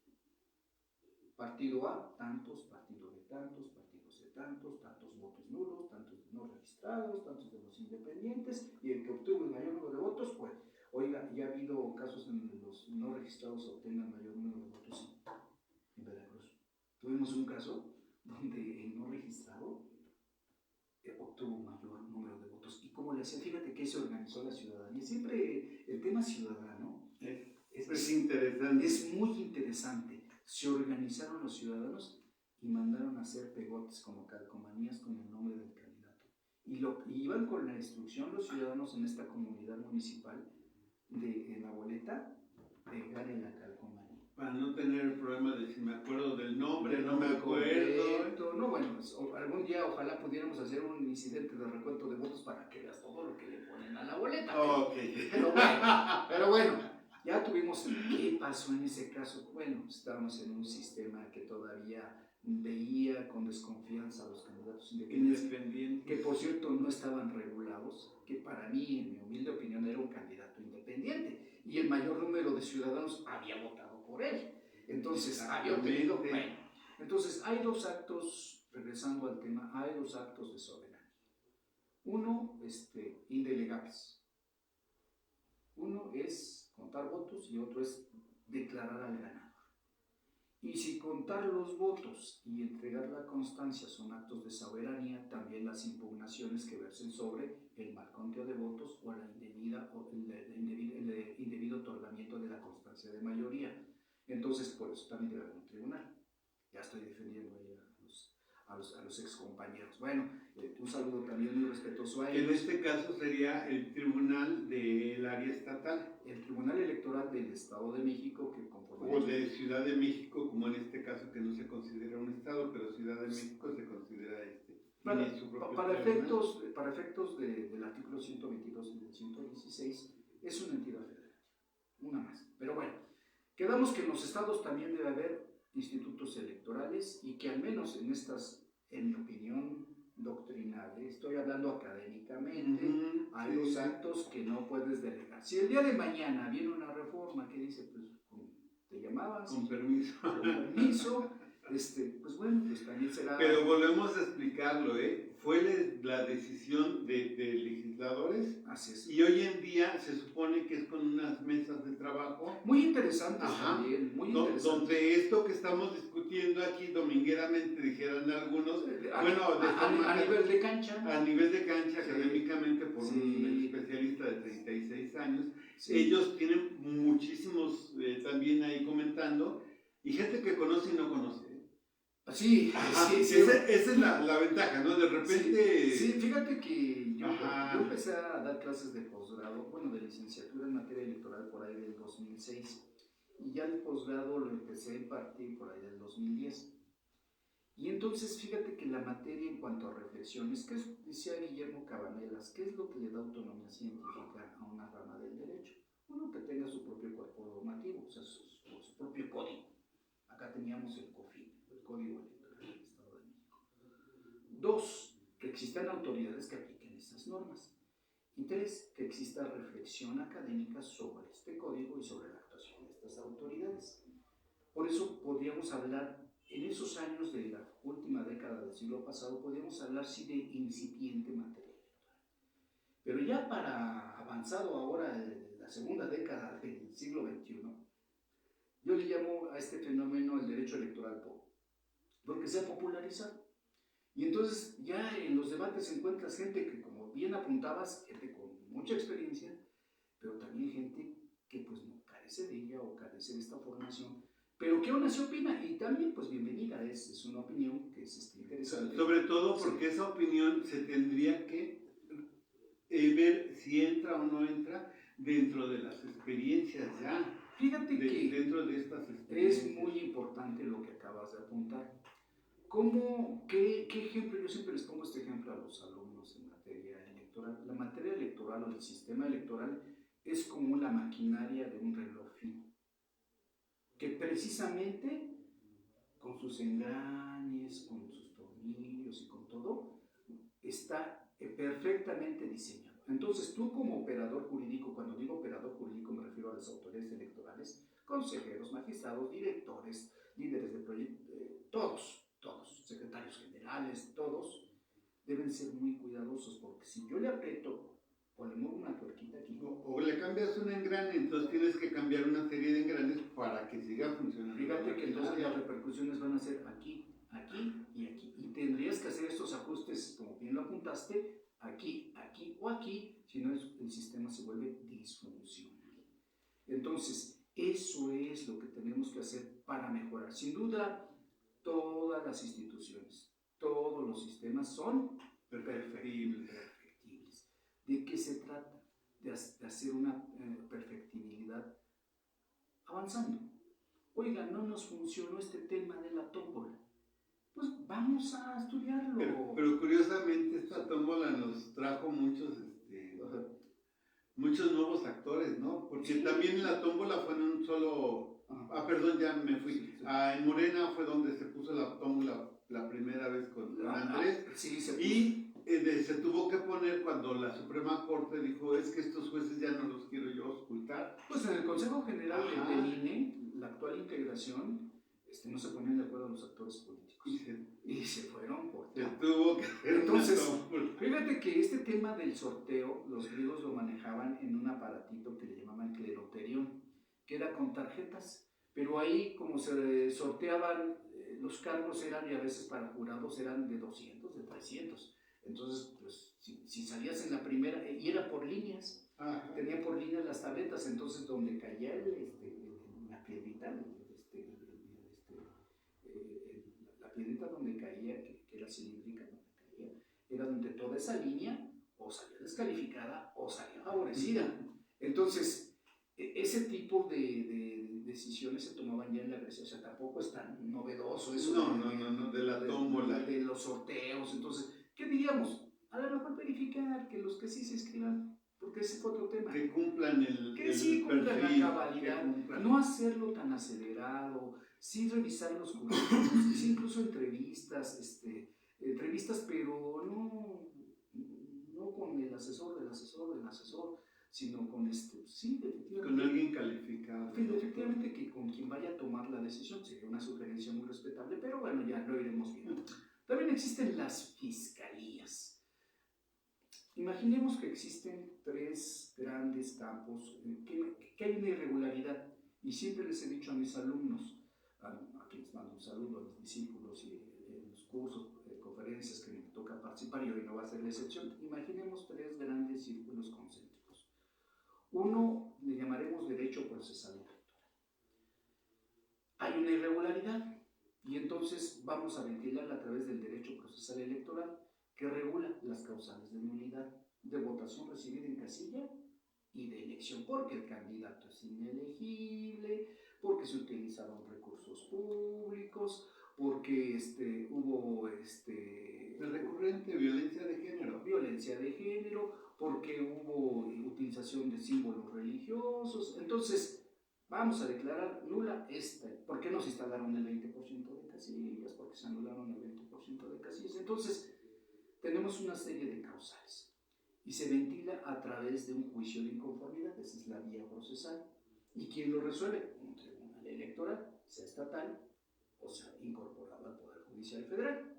partido A, tantos, partido B, tantos, partido C, tantos votos nulos, tantos no registrados, tantos de los independientes, y el que obtuvo el mayor número de votos, pues, oiga, ya ha habido casos en los no registrados obtengan mayor número de votos en Veracruz. Tuvimos un caso donde el no registrado obtuvo mayor número de votos. ¿Y cómo le hacía? Fíjate que se organizó la ciudadanía. Siempre el tema ciudadano es interesante. Es muy interesante. Se organizaron los ciudadanos y mandaron a hacer pegotes como calcomanías con el nombre del candidato. Y iban con la instrucción los ciudadanos en esta comunidad municipal de la boleta pegar en la calcomanía. Para no tener el problema de si me acuerdo del nombre, no me acuerdo. No, bueno, pues, algún día ojalá pudiéramos hacer un incidente de recuento de votos para que veas todo lo que le ponen a la boleta. Okay. Pero bueno, ya tuvimos. ¿Qué pasó en ese caso? Bueno, estábamos en un sistema que todavía veía con desconfianza a los candidatos independientes, que por cierto no estaban regulados, que para mí, en mi humilde opinión, era un candidato independiente y el mayor número de ciudadanos había votado por él. Entonces, había obtenido. Bueno, entonces, hay dos actos, regresando al tema, hay dos actos de soberanía. Uno, indelegables. Uno es contar votos y otro es declarar al ganador. Y si contar los votos y entregar la constancia son actos de soberanía, también las impugnaciones que versen sobre el mal conteo de votos o el indebido otorgamiento de la constancia de mayoría. Entonces, por eso también debe haber un tribunal. Ya estoy defendiendo ahí a los excompañeros. Bueno, un saludo también muy respetuoso a ellos. En este caso sería el tribunal del área estatal. El Tribunal Electoral del Estado de México, que conforme... O de Ciudad de México, como en este caso que no se considera un estado, pero Ciudad de México se considera para efectos del artículo 122 y del 116, es una entidad federal, una más. Pero bueno, quedamos que en los estados también debe haber institutos electorales y que al menos en estas, en mi opinión doctrinal, estoy hablando académicamente, hay dos actos que no puedes delegar. Si el día de mañana viene una reforma que dice, pues, te llamabas, con permiso, pues bueno, pues también será... Pero volvemos a explicarlo, fue la decisión de legisladores. Así es. Y hoy en día se supone que es con unas mesas de trabajo. Muy interesantes también, muy interesantes. Donde esto que estamos discutiendo aquí domingueramente, dijeran algunos, a nivel de cancha. A nivel de cancha, sí. Académicamente, por un especialista de 36 años, sí. Ellos tienen muchísimos también ahí comentando, y gente que conoce y no conoce. Sí, esa es la ventaja, ¿no? De repente... Sí, fíjate que yo empecé a dar clases de posgrado, bueno, de licenciatura en materia electoral por ahí del 2006, y ya el posgrado lo empecé a impartir por ahí del 2010. Y entonces, fíjate que la materia en cuanto a reflexiones, decía Guillermo Cabanelas, ¿qué es lo que le da autonomía científica a una rama del derecho? Uno, que tenga su propio cuerpo normativo, o sea, su propio código. Acá teníamos el COFIN, el Código Electoral del Estado de México. Dos, que existan autoridades que apliquen estas normas. Y tres, que exista reflexión académica sobre este código y sobre la actuación de estas autoridades. Por eso podríamos hablar, en esos años de la última década del siglo pasado, podríamos hablar sí de incipiente materia electoral. Pero ya para avanzado ahora, la segunda década del siglo XXI, yo le llamo a este fenómeno el derecho electoral pobre, porque se ha popularizado. Y entonces ya en los debates encuentras gente que, como bien apuntabas, gente con mucha experiencia, pero también gente que pues no carece de ella o carece de esta formación, Pero que aún así opina, y también pues bienvenida, es una opinión que es interesante. Sobre todo porque esa opinión se tendría que ver si entra o no entra dentro de las experiencias ya. Fíjate que dentro de estas experiencias. es muy importante lo que acabas de apuntar. ¿Qué ejemplo? Yo siempre les pongo este ejemplo a los alumnos en materia electoral. La materia electoral o el sistema electoral es como la maquinaria de un reloj fino, que precisamente con sus engranes, con sus tornillos y con todo, está perfectamente diseñado. Entonces tú como operador jurídico, cuando digo operador jurídico me refiero a las autoridades electorales, consejeros, magistrados, directores, líderes de proyecto, todos, secretarios generales, todos, deben ser muy cuidadosos porque si yo le aprieto o le muevo una tuerquita aquí, o le cambias un engrane, entonces tienes que cambiar una serie de engranes para que siga funcionando. Fíjate que entonces las repercusiones van a ser aquí, aquí y aquí. Y tendrías que hacer estos ajustes, como bien lo apuntaste, aquí, aquí o aquí, si no el sistema se vuelve disfuncional. Entonces, eso es lo que tenemos que hacer para mejorar. Sin duda, todas las instituciones, todos los sistemas son perfectibles. ¿De qué se trata? De hacer una perfectibilidad avanzando. Oiga, no nos funcionó este tema de la tómbola. Pues vamos a estudiarlo. Pero curiosamente esta tómbola nos trajo muchos nuevos actores, ¿no? Porque sí, también la tómbola fue en un solo... perdón, ya me fui. Sí. En Morena fue donde se puso la tómbola la primera vez con Andrés. Sí, se puso. Y se tuvo que poner cuando la Suprema Corte dijo, es que estos jueces ya no los quiero yo auscultar. Pues en el Consejo General del INE, la actual integración, no se ponían de acuerdo los actores políticos. Y se fueron por se tuvo que hacer. Entonces, fíjate que este tema del sorteo, los griegos lo manejaban en un aparatito que le llamaban cleroterión, que era con tarjetas, pero ahí como se sorteaban, los cargos eran, y a veces para jurados eran de 200, de 300. Entonces, pues, si salías en la primera, y era por líneas, tenía por líneas las tabletas, entonces donde caía la piedrita, la piedrita donde caía, que era cilíndrica, donde caía, era donde toda esa línea o salía descalificada o salía favorecida. Entonces, ese tipo de decisiones se tomaban ya en la Grecia, o sea, tampoco es tan novedoso eso. No, de la tómbola. De los sorteos. Entonces, ¿qué diríamos? A lo mejor verificar que los que sí se inscriban, porque ese fue otro tema. Que cumplan que sí cumplan la cabalidad, no hacerlo tan acelerado, sí revisar los currículos, sí incluso entrevistas, pero no con el asesor del asesor, sino con sí, efectivamente. Con alguien calificado. Efectivamente, que con quien vaya a tomar la decisión, sería una sugerencia muy respetable, pero bueno, ya lo iremos viendo. También existen las fiscalías. Imaginemos que existen 3 grandes campos, que hay una irregularidad, y siempre les he dicho a mis alumnos, a quienes mando un saludo, a mis discípulos y en los cursos, conferencias que me toca participar, y hoy no va a ser la excepción. Imaginemos 3 grandes círculos concéntricos. Uno le llamaremos derecho procesal electoral. Hay una irregularidad, y entonces vamos a ventilarla a través del derecho procesal electoral, que regula las causales de nulidad, de votación recibida en casilla y de elección, porque el candidato es inelegible, porque se utilizaron recursos públicos, porque hubo recurrente violencia de género, porque hubo utilización de símbolos religiosos. Entonces vamos a declarar nula esta. ¿Por qué no se instalaron el 20% de casillas? Porque se anularon el 20% de casillas. Entonces tenemos una serie de causales y se ventila a través de un juicio de inconformidad. Esa es la vía procesal. ¿Y quién lo resuelve? Un tribunal electoral, sea estatal o sea incorporado al Poder Judicial Federal.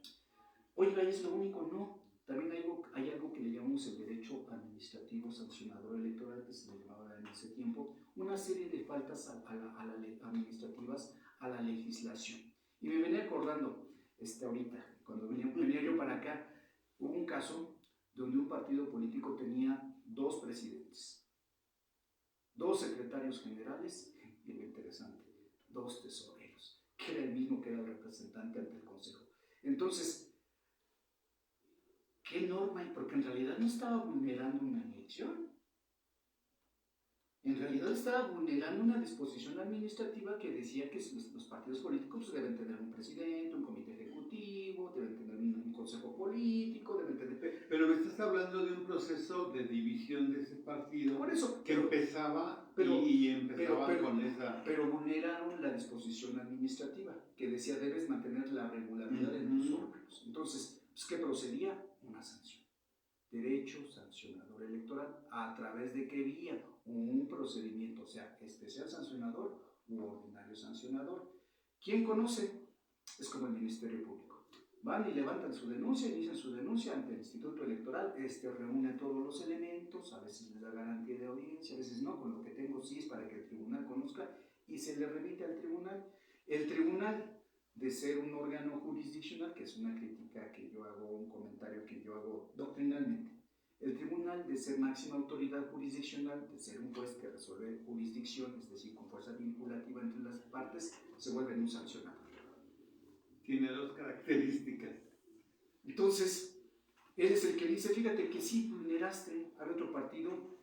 Oiga, ¿es lo único? No. También hay algo que le llamamos el derecho administrativo sancionador electoral, que se le llamaba en ese tiempo, una serie de faltas administrativas a la legislación. Y me venía acordando, ahorita, cuando venía yo para acá, hubo un caso donde un partido político tenía 2 presidentes, 2 secretarios generales y, lo interesante, 2 tesoreros. que era el mismo que era el representante ante el Consejo. Entonces, ¿qué norma hay? Porque en realidad no estaba vulnerando una elección. En realidad estaba vulnerando una disposición administrativa que decía que los partidos políticos deben tener un presidente, un comité ejecutivo, deben tener un consejo político, deben tener... Pero me estás hablando de un proceso de división de ese partido. Por eso, que empezaba con esa... Pero vulneraron la disposición administrativa, que decía debes mantener la regularidad en tus órganos. Entonces, pues, ¿qué procedía? Una sanción. Derecho sancionador electoral, ¿a través de qué vía? Un procedimiento, o sea, especial sancionador u ordinario sancionador. ¿Quién conoce? Es como el Ministerio Público. Van y levantan su denuncia, inician su denuncia ante el Instituto Electoral, reúne todos los elementos, a veces les da garantía de audiencia, a veces no, con lo que tengo sí es para que el tribunal conozca y se le remite al tribunal. El tribunal, de ser un órgano jurisdiccional, que es una crítica que yo hago, un comentario que yo hago doctrinalmente, el tribunal, de ser máxima autoridad jurisdiccional, de ser un juez que resuelve jurisdicción, es decir, con fuerza vinculativa entre las partes, se vuelve un sancionador. Tiene dos características. Entonces, él es el que dice, fíjate que sí vulneraste al otro partido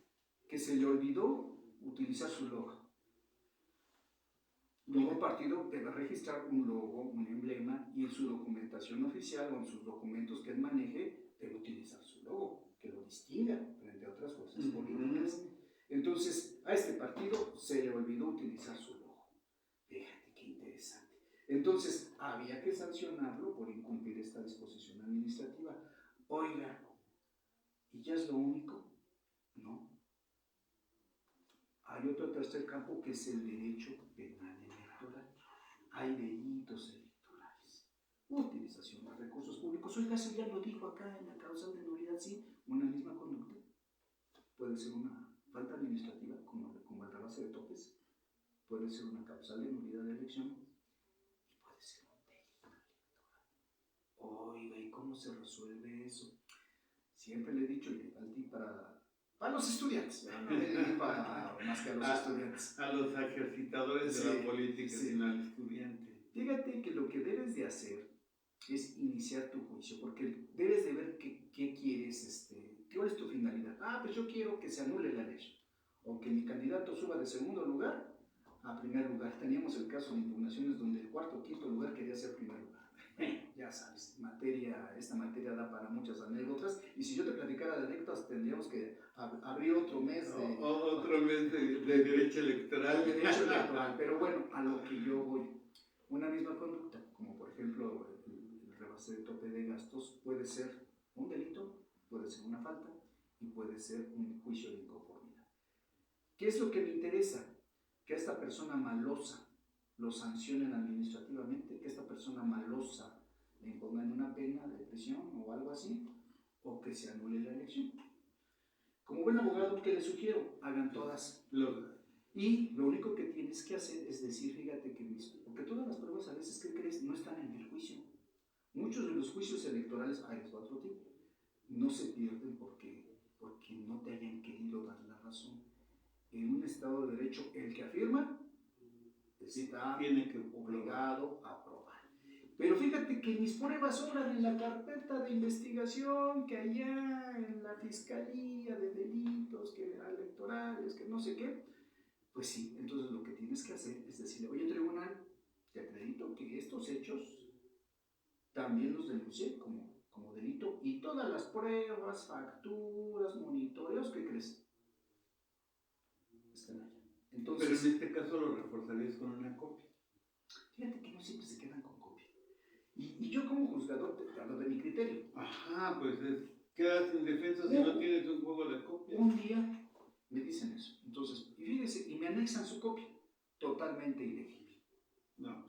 que se le olvidó utilizar su logo. Todo partido debe registrar un logo, un emblema, y en su documentación oficial o en sus documentos que él maneje, debe utilizar su logo, que lo distinga frente a otras fuerzas políticas. Entonces, a este partido se le olvidó utilizar su logo. Fíjate qué interesante. Entonces, había que sancionarlo por incumplir esta disposición administrativa. Oiga, ¿y ya es lo único? No. Hay otro tercer campo que es el derecho penal electoral. Hay delitos electorales. Utilización de recursos públicos. Oiga, eso ya lo dijo acá en la causal de nulidad, sí, una misma conducta. Puede ser una falta administrativa, como el rebase de topes. Puede ser una causal de nulidad de elección. Y puede ser un delito electoral. Oiga, ¿y cómo se resuelve eso? Siempre le he dicho, para los estudiantes, no para más que a los estudiantes. A los ejercitadores de la política, sino al estudiante. Fíjate que lo que debes de hacer es iniciar tu juicio, porque debes de ver qué quieres, cuál es tu finalidad. Pues yo quiero que se anule la ley, o que mi candidato suba de segundo lugar a primer lugar. Teníamos el caso de impugnaciones donde el cuarto o quinto lugar quería ser primer lugar. Ya sabes, esta materia da para muchas anécdotas, y si yo te platicara de anécdotas tendríamos que abrir otro mes de derecho electoral. Pero bueno, a lo que yo voy, una misma conducta, como por ejemplo el rebase de tope de gastos, puede ser un delito, puede ser una falta y puede ser un juicio de inconformidad. ¿Qué es lo que me interesa? Que a esta persona malosa lo sancionen administrativamente, que esta persona malosa le impongan una pena de prisión o algo así, o que se anule la elección. Como buen abogado, ¿qué les sugiero? Hagan todas. Y lo único que tienes que hacer es decir, fíjate que porque todas las pruebas a veces, ¿qué crees? No están en el juicio. Muchos de los juicios electorales, hay otro tipo, no se pierden porque no te hayan querido dar la razón. En un Estado de Derecho, el que afirma está obligado a probar. Pero fíjate que mis pruebas sobran en la carpeta de investigación, que allá en la Fiscalía de Delitos que electorales, que no sé qué. Pues sí, entonces lo que tienes que hacer es decirle, oye tribunal, te acredito que estos hechos también los denuncié como delito, y todas las pruebas, facturas, monitoreos, ¿qué crees? Están allá. Entonces, pero en este caso lo reforzarías con una copia. Fíjate que no siempre se quedan con copia. Y yo como juzgador te hablo de mi criterio. Pues quedas indefenso si no tienes un juego de copia. Un día me dicen eso. Entonces, y fíjese, y me anexan su copia. Totalmente ilegible. No.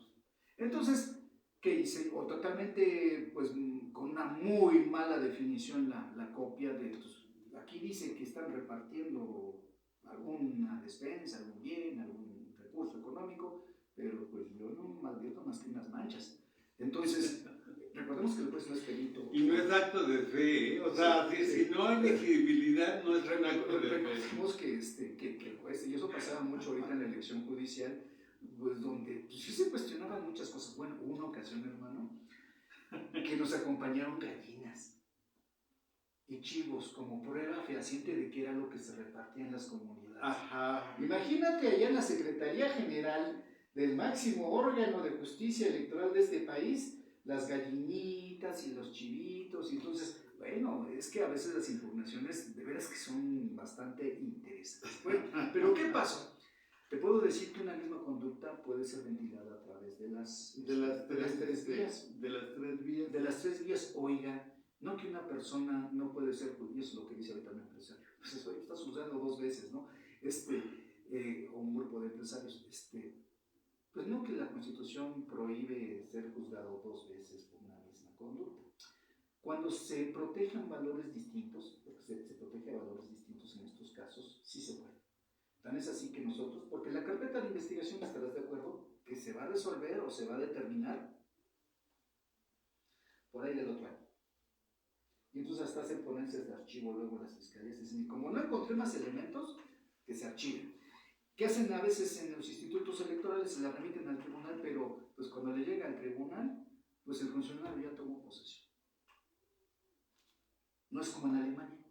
Entonces, ¿qué hice? O totalmente, pues, con una muy mala definición la copia de estos. Aquí dice que están repartiendo alguna despensa, algún bien, algún recurso económico, pero pues yo no advierto más que unas manchas. Entonces, recordemos que el juez no es perito. Y no es acto de fe, o sea, si no hay legibilidad, no es un acto de fe. Recordemos que el juez, y eso pasaba mucho ahorita en la elección judicial, pues donde pues, sí se cuestionaban muchas cosas. Bueno, hubo una ocasión, hermano, que nos acompañaron gallinas y chivos como prueba fehaciente de que era lo que se repartía en las comunidades. Ajá. Imagínate allá en la Secretaría General del máximo órgano de justicia electoral de este país, las gallinitas y los chivitos, y entonces, bueno, es que a veces las impugnaciones de veras que son bastante interesantes. Bueno, pero ¿qué pasó? Te puedo decir que una misma conducta puede ser ventilada a través de las tres vías. De las tres vías. De las tres vías, oiga, no que una persona no puede ser judía, eso es lo que dice ahorita un empresario. Pues eso estás juzgando dos veces, ¿no? O un grupo de empresarios, pues no que la Constitución prohíbe ser juzgado dos veces por una misma conducta. Cuando se protejan valores distintos, porque se protege a valores distintos en estos casos, sí se puede. Tan es así que nosotros, porque la carpeta de investigación, estarás de acuerdo, que se va a resolver o se va a determinar por ahí del otro año. Y entonces hasta hacen ponencias de archivo luego las fiscalías, dicen, y como no encontré más elementos, que se archiven. ¿Qué hacen a veces en los institutos electorales? Se la remiten al tribunal, pero pues cuando le llega al tribunal, pues el funcionario ya tomó posesión. No es como en Alemania.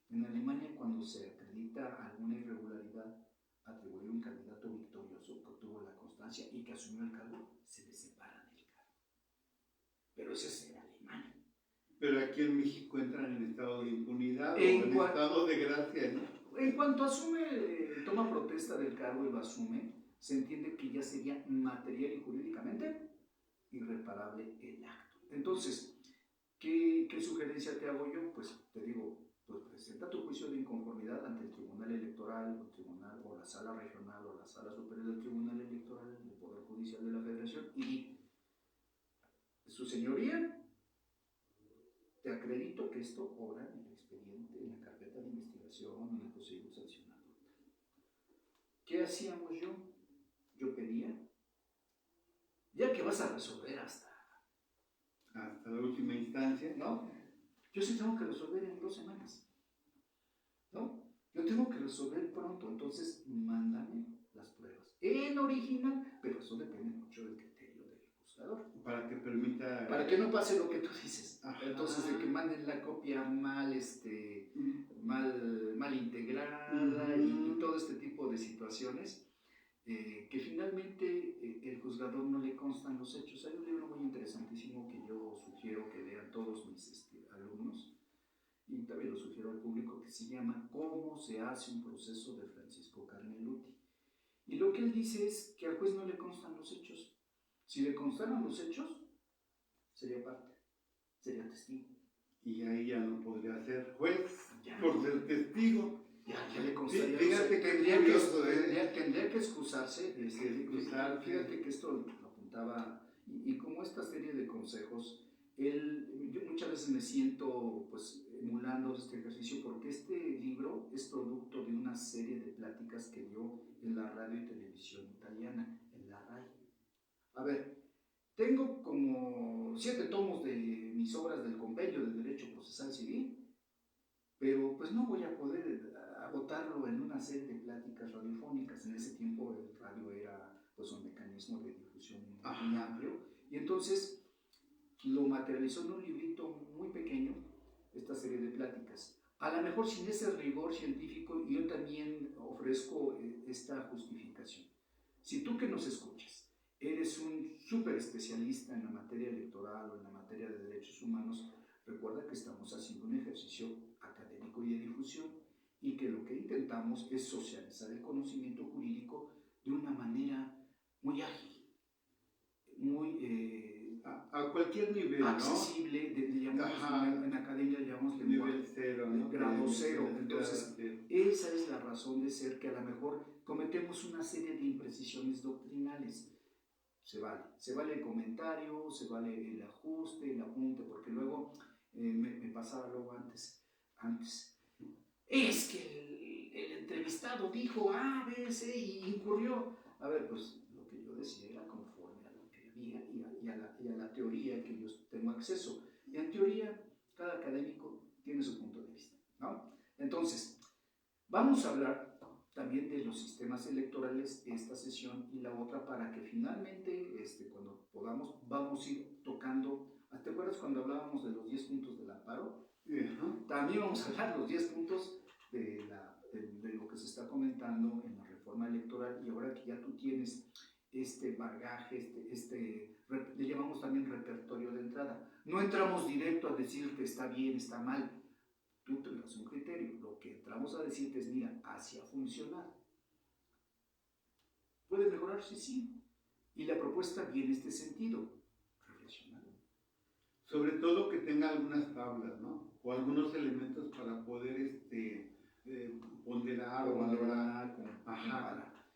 En Alemania, cuando se acredita alguna irregularidad atribuida a un candidato victorioso que obtuvo la constancia y que asumió el cargo, se le separa del cargo. Pero eso es en Alemania. Pero aquí en México entran en estado de impunidad o en estado de gracia, ¿no? En cuanto asume, toma protesta del cargo y lo asume, se entiende que ya sería material y jurídicamente irreparable el acto. Entonces, ¿qué sugerencia te hago yo? Pues te digo, pues presenta tu juicio de inconformidad ante el Tribunal Electoral o la Sala Regional o la Sala Superior del Tribunal Electoral del Poder Judicial de la Federación y su señoría, te acredito que esto obra en el expediente, en la carpeta de investigación, en el procedimiento sancionador. ¿Qué hacíamos yo? Yo pedía, ya que vas a resolver hasta la última instancia, ¿no? Yo sí tengo que resolver en 2 semanas, ¿no? Yo tengo que resolver pronto, entonces mándame las pruebas en original, pero eso depende mucho del criterio del juzgador. Para que permita... Para que no pase lo que tú dices. Ajá. Entonces, de que manden la copia mal integrada y todo este tipo de situaciones, que finalmente el juzgador no le constan los hechos. Hay un libro muy interesantísimo que yo sugiero que lean todos mis alumnos, y también lo sugiero al público, que se llama ¿Cómo se hace un proceso?, de Francisco Carneluti. Y lo que él dice es que al juez no le constan los hechos. Si le constaran los hechos, sería parte, sería testigo. Y ahí ya no podría ser juez ya, por ser testigo. Ya le constaría. Fíjate que tendría que excusarse. Fíjate que esto lo apuntaba, y como esta serie de consejos, yo muchas veces me siento pues emulando este ejercicio, porque este libro es producto de una serie de pláticas que dio en la radio y televisión italiana, en la RAI. A ver, tengo como 7 tomos de mis obras del compendio de Derecho Procesal Civil, pero pues no voy a poder agotarlo en una serie de pláticas radiofónicas. En ese tiempo el radio era pues un mecanismo de difusión muy amplio, y entonces lo materializó en un librito muy pequeño, esta serie de pláticas. A lo mejor sin ese rigor científico, yo también ofrezco esta justificación. Si tú que nos escuchas eres un súper especialista en la materia electoral o en la materia de derechos humanos, recuerda que estamos haciendo un ejercicio académico y de difusión, y que lo que intentamos es socializar el conocimiento jurídico de una manera muy ágil, muy a cualquier nivel, accesible, ¿no? En academia llamamos nivel cero, ¿no? Grado cero. Entonces, esa es la razón de ser, que a lo mejor cometemos una serie de imprecisiones doctrinales. Se vale el comentario, se vale el ajuste, el apunte, porque luego me pasaba luego antes, es que el entrevistado dijo A, B, C y incurrió. A ver, pues lo que yo decía era conforme a lo que había y a la teoría que yo tengo acceso. Y en teoría, cada académico tiene su punto de vista, ¿no? Entonces, vamos a hablar también del los sistemas electorales esta sesión y la otra para que finalmente, cuando podamos, vamos a ir tocando. ¿Te acuerdas cuando hablábamos de los 10 puntos del amparo? También vamos a hablar de los 10 puntos de lo que se está comentando en la reforma electoral, y ahora que ya tú tienes este bagaje, le llamamos también repertorio de entrada. No entramos directo a decirte está bien, está mal. Tú tendrás un criterio. Lo que entramos a decirte es, mira, así ha funcionado. ¿Puede mejorarse? Sí. Y la propuesta viene en este sentido. Reflexionar. Sobre todo que tenga algunas tablas, ¿no? O algunos elementos para poder ponderar o valorar,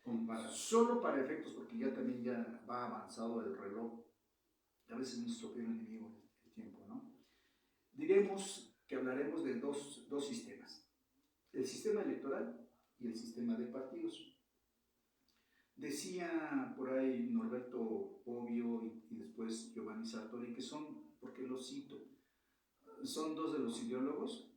comparar. Solo para efectos, porque ya también ya va avanzado el reloj. A veces nuestro peor enemigo el tiempo, ¿no? Diremos que hablaremos de dos sistemas. El sistema electoral y el sistema de partidos. Decía por ahí Norberto Bobbio y después Giovanni Sartori que son, porque los cito, son dos de los ideólogos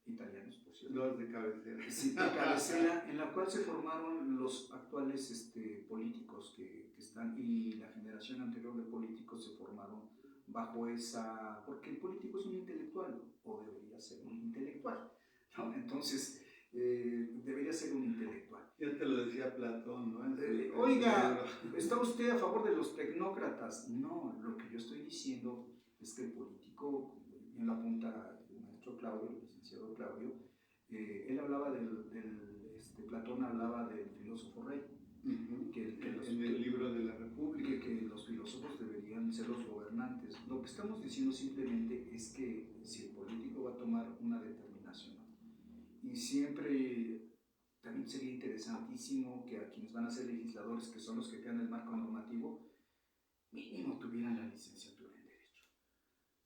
italianos, por cierto. Los de cabecera. Sí, de cabecera, en la cual se formaron los actuales políticos que están, y la generación anterior de políticos se formaron bajo esa, porque el político es un intelectual, o debería ser un intelectual, ¿no? Entonces, debería ser un intelectual. Ya te lo decía Platón, ¿no? Oiga, ¿está usted a favor de los tecnócratas? No, lo que yo estoy diciendo es que el político, en la punta el maestro Claudio, el licenciado Claudio, él hablaba Platón hablaba del filósofo rey. En el libro de la República. Que los filósofos deberían ser los gobernantes. Lo que estamos diciendo simplemente es que si el político va a tomar una determinación, y siempre también sería interesantísimo que a quienes van a ser legisladores, que son los que crean el marco normativo, mínimo tuvieran la licenciatura en Derecho.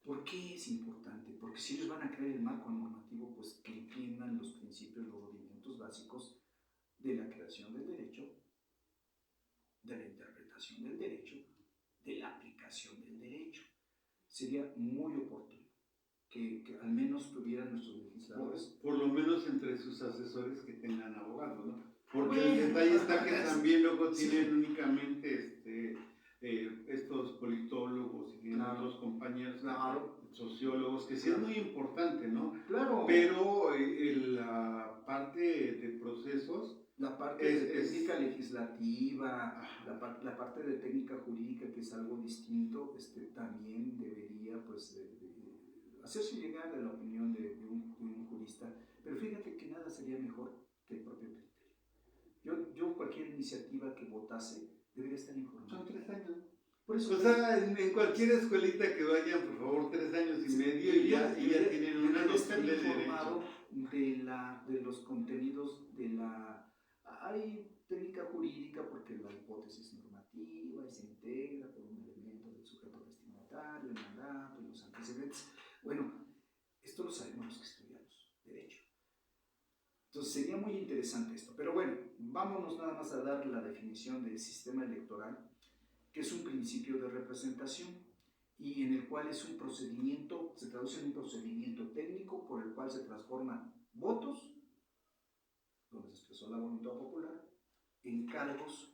¿Por qué es importante? Porque si ellos van a crear el marco normativo, pues que entiendan los principios, los rudimentos básicos de la creación del derecho, de la interpretación del derecho, de la aplicación del derecho. Sería muy oportuno que al menos tuvieran nuestros legisladores. Por lo menos entre sus asesores que tengan abogados, ¿no? Porque el detalle está que también luego tienen únicamente estos politólogos y tienen otros compañeros, sociólogos, que sí es muy importante, ¿no? Claro. Pero la parte de procesos, la parte de técnica legislativa, la parte de técnica jurídica, que es algo distinto, también debería pues hacerse llegar a la opinión de un jurista. Pero fíjate que nada sería mejor que el propio criterio. Yo cualquier iniciativa que votase debería estar informada. Son 3 años. Por eso, o sea, en cualquier escuelita que vayan, por favor, 3 años y medio y ya tienen una noción de informado de los contenidos de la... Hay técnica jurídica porque la hipótesis normativa y se integra por un elemento del sujeto destinatario, el mandato y los antecedentes. Bueno, esto lo sabemos los que estudiamos Derecho. Entonces sería muy interesante esto. Pero bueno, vámonos nada más a dar la definición del sistema electoral, que es un principio de representación y en el cual es un procedimiento, se traduce en un procedimiento técnico por el cual se transforman votos, donde se expresó la voluntad popular, en cargos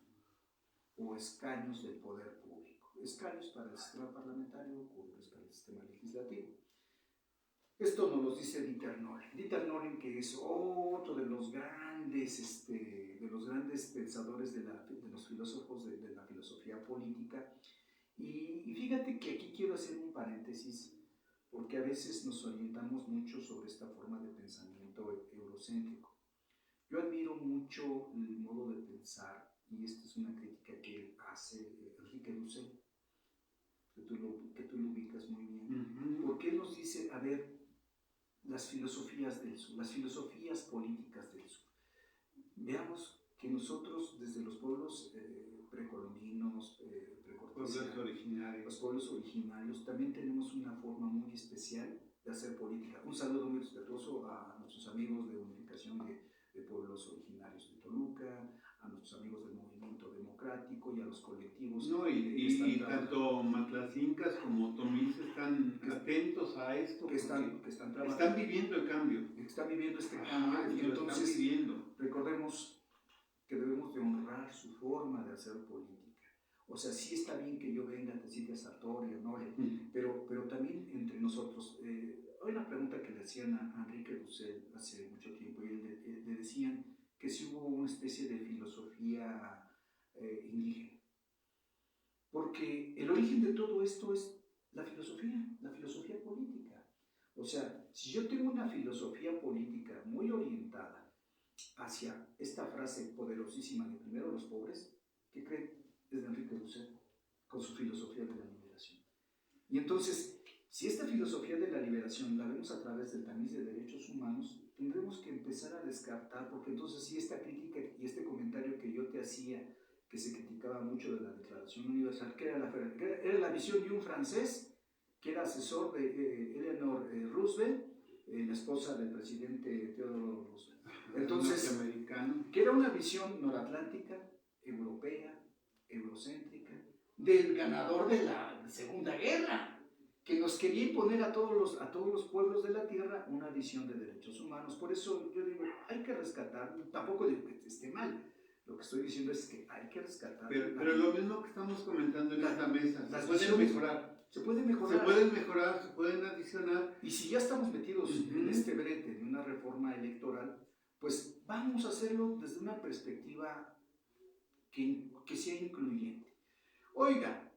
o escaños del poder público. Escaños para el sistema parlamentario, cargos para el sistema legislativo. Esto nos lo dice Dieter Noren. Dieter Noren, que es otro de los grandes, pensadores de los filósofos de la filosofía política. Y fíjate que aquí quiero hacer un paréntesis, porque a veces nos orientamos mucho sobre esta forma de pensamiento eurocéntrico. Yo admiro mucho el modo de pensar, y esta es una crítica que hace Enrique Dussel, que tú lo ubicas muy bien, porque él nos dice, a ver, las filosofías del sur, las filosofías políticas del sur. Veamos que nosotros, desde los pueblos precolombinos, los pueblos originarios, también tenemos una forma muy especial de hacer política. Un saludo muy respetuoso a nuestros amigos de Unificación de Pueblos Originarios de Toluca, a nuestros amigos del Movimiento Democrático y a los colectivos. No, y tanto matlacincas como tomís están atentos a esto. Están viviendo el cambio. Están viviendo este cambio. Y entonces, recordemos que debemos de honrar su forma de hacer política. O sea, sí está bien que yo venga, te cite a Sartori, ¿no? Pero también entre nosotros. Hay una pregunta que le hacían a Enrique Dussel hace mucho tiempo y le decían que si hubo una especie de filosofía indígena. Porque el origen de todo esto es la filosofía política. O sea, si yo tengo una filosofía política muy orientada hacia esta frase poderosísima de primero los pobres, ¿qué creen? Es de Enrique Dussel, con su filosofía de la liberación. Y entonces, si esta filosofía de la liberación la vemos a través del tamiz de derechos humanos, tendremos que empezar a descartar, porque entonces si esta crítica y este comentario que yo te hacía, que se criticaba mucho de la Declaración Universal, que era la visión de un francés que era asesor de Eleanor Roosevelt, la esposa del presidente Theodore Roosevelt. Entonces, que era una visión noratlántica, europea, eurocéntrica, del ganador de la Segunda Guerra, que nos quería imponer a todos los pueblos de la tierra una visión de derechos humanos. Por eso yo digo, hay que rescatar, tampoco digo que esté mal, lo que estoy diciendo es que hay que rescatar. Pero lo mismo que estamos comentando en esta mesa, se pueden mejorar. Se pueden mejorar. Se pueden mejorar, se pueden adicionar. Y si ya estamos metidos en este brete de una reforma electoral, pues vamos a hacerlo desde una perspectiva que sea incluyente. Oiga,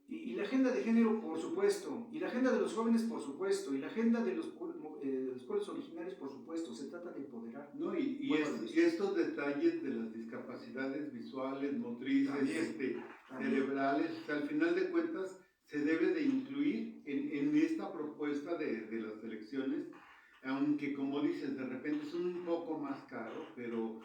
y la agenda de género, por supuesto, y la agenda de los jóvenes, por supuesto, y la agenda de los pueblos originarios, por supuesto, se trata de empoderar. No, y estos detalles de las discapacidades visuales, motrices, cerebrales, o sea, al final de cuentas, se debe de incluir en esta propuesta de las elecciones, aunque como dices, de repente es un poco más caro, pero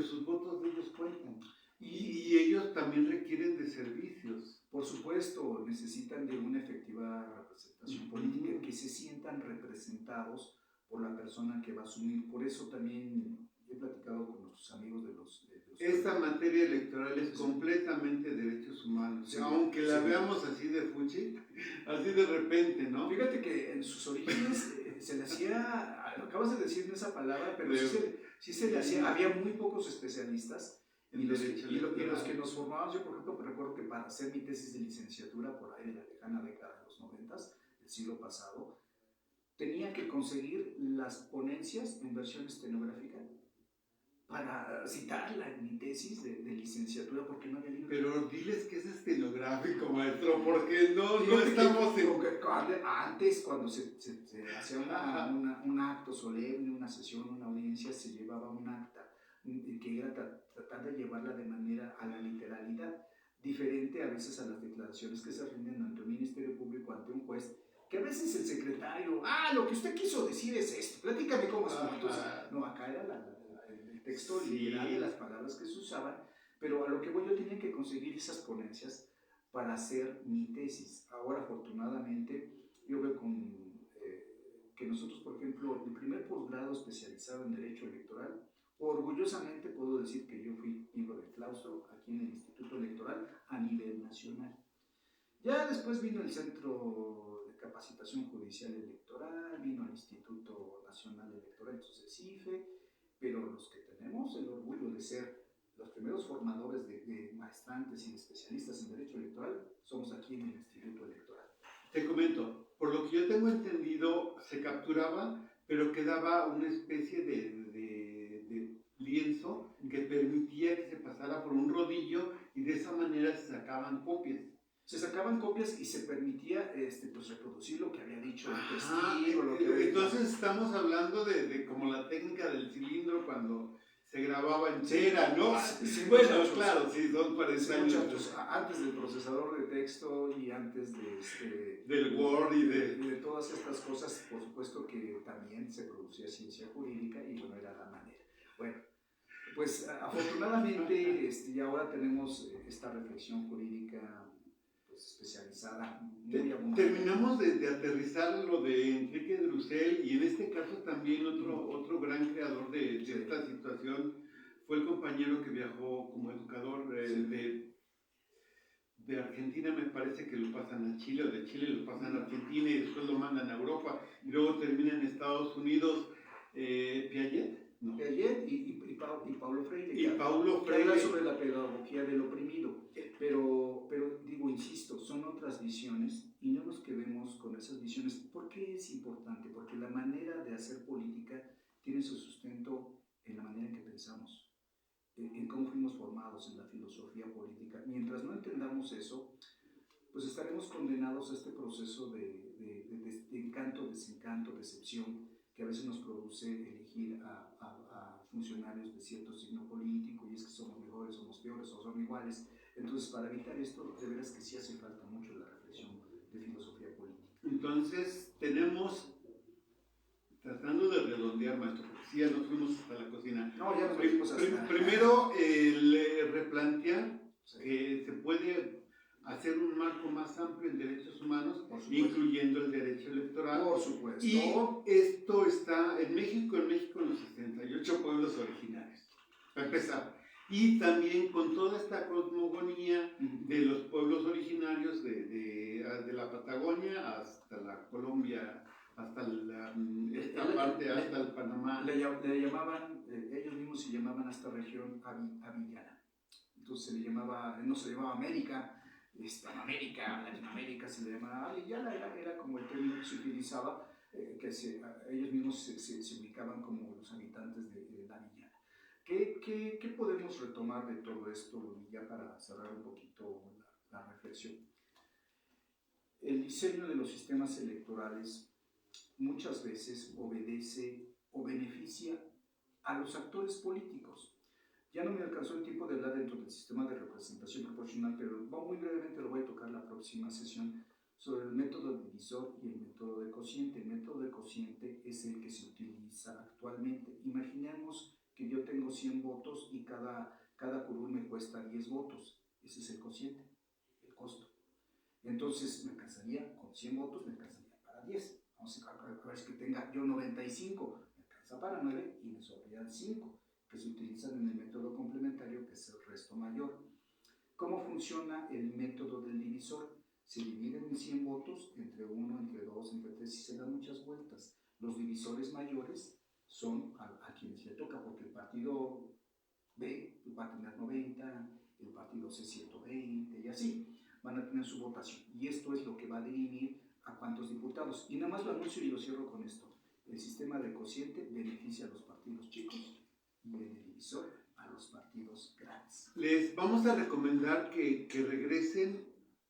sus votos de ellos cuentan. Y ellos también requieren de servicios. Por supuesto, necesitan de una efectiva representación política, que se sientan representados por la persona que va a asumir. Por eso también he platicado con nuestros amigos de los esta materia electoral es completamente derechos humanos, sí, aunque la veamos así de fuchi, así de repente, ¿no? Fíjate que en sus orígenes se le hacía, lo acabas de decir en esa palabra, pero sí se le hacía, había muy pocos especialistas. Y los que nos formábamos, yo por ejemplo recuerdo que para hacer mi tesis de licenciatura por ahí de la lejana década de los 90 del siglo pasado, tenía que conseguir las ponencias en versión estenográfica para citarla en mi tesis de licenciatura, porque no había libro. Pero diles que es estenográfico, maestro, porque no estamos en... Antes, cuando se hacía un acto solemne, una sesión, una audiencia, se llevaba un acta que era tratar de llevarla de manera a la literalidad, diferente a veces a las declaraciones que se rinden ante un ministerio público, ante un juez, que a veces el secretario, lo que usted quiso decir es esto, platícame cómo es. Entonces, no, acá era el texto literal de las palabras que se usaban, pero a lo que voy, yo tenía que conseguir esas ponencias para hacer mi tesis. Ahora, afortunadamente, yo veo que nosotros, por ejemplo, el primer posgrado especializado en Derecho Electoral, orgullosamente puedo decir que yo fui miembro de claustro aquí en el Instituto Electoral a nivel nacional. Ya después vino el Centro de Capacitación Judicial Electoral, vino el Instituto Nacional Electoral, entonces IFE, pero los que tenemos el orgullo de ser los primeros formadores de maestrantes y de especialistas en Derecho Electoral somos aquí en el Instituto Electoral. Te comento, por lo que yo tengo entendido, se capturaba, pero quedaba una especie de lienzo que permitía que se pasara por un rodillo y de esa manera se sacaban copias. Se sacaban copias y se permitía pues reproducir lo que había dicho el testigo. Entonces estamos hablando de como la técnica del cilindro cuando se grababa en cera, ¿no? Sí, bueno, claro, sí, son 40 años. Antes del procesador de texto y antes del Word y de todas estas cosas, por supuesto que también se producía ciencia jurídica y bueno, era la manera. Bueno, pues afortunadamente y ahora tenemos esta reflexión jurídica especializada. Terminamos de aterrizar lo de Enrique Dussel y en este caso también otro gran creador de esta situación fue el compañero que viajó como educador de Argentina, me parece que lo pasan a Chile, o de Chile lo pasan a Argentina y después lo mandan a Europa y luego termina en Estados Unidos. ¿Piaget? No. Piaget y Paulo Freire. Y Paulo Que habla Freire. sobre la pedagogía del oprimido. Pero digo, insisto, son otras visiones y no nos quedemos con esas visiones. ¿Por qué es importante? Porque la manera de hacer política tiene su sustento en la manera en que pensamos, en cómo fuimos formados en la filosofía política. Mientras no entendamos eso, pues estaremos condenados a este proceso de encanto, desencanto, decepción, que a veces nos produce elegir a funcionarios de cierto signo político, y es que somos mejores, somos peores o son iguales. Entonces, para evitar esto, de veras que sí hace falta mucho la reflexión de filosofía política. Entonces, tenemos, tratando de redondear, maestro, porque sí, ya nos fuimos hasta la cocina. No, ya nos fuimos hasta... Primero, replantear que se puede hacer un marco más amplio en derechos humanos, incluyendo el derecho electoral. Por supuesto. Y esto está en México en los 78 pueblos originarios, para empezar. Y también con toda esta cosmogonía de los pueblos originarios de la Patagonia hasta la Colombia, hasta esta parte, hasta el Panamá. Le llamaban, ellos mismos se llamaban a esta región Avillana. Entonces se le llamaba, no se le llamaba América, Hispanoamérica, Latinoamérica, se le llamaba Avillana, era como el término que se utilizaba, que ellos mismos se ubicaban como los habitantes de la Avillana. ¿Qué podemos retomar de todo esto, y ya para cerrar un poquito la reflexión? El diseño de los sistemas electorales muchas veces obedece o beneficia a los actores políticos. Ya no me alcanzó el tiempo de hablar dentro del sistema de representación proporcional, pero muy brevemente lo voy a tocar la próxima sesión sobre el método divisor y el método de cociente. El método de cociente es el que se utiliza actualmente. Imaginemos que yo tengo 100 votos y cada curul me cuesta 10 votos. Ese es el cociente, el costo. Entonces me alcanzaría, con 100 votos me alcanzaría para 10. Vamos a ver, que tenga yo 95, me alcanza para 9 y me sobrarían 5, que se utilizan en el método complementario, que es el resto mayor. ¿Cómo funciona el método del divisor? Se dividen en 100 votos entre 1, entre 2, entre 3 y se dan muchas vueltas. Los divisores mayores son a quienes le toca, porque el partido B va a tener 90, el partido C 120 y así van a tener su votación. Y esto es lo que va a dirimir a cuántos diputados. Y nada más lo anuncio y lo cierro con esto. El sistema de cociente beneficia a los partidos chicos y el divisor a los partidos grandes. Les vamos a recomendar que regresen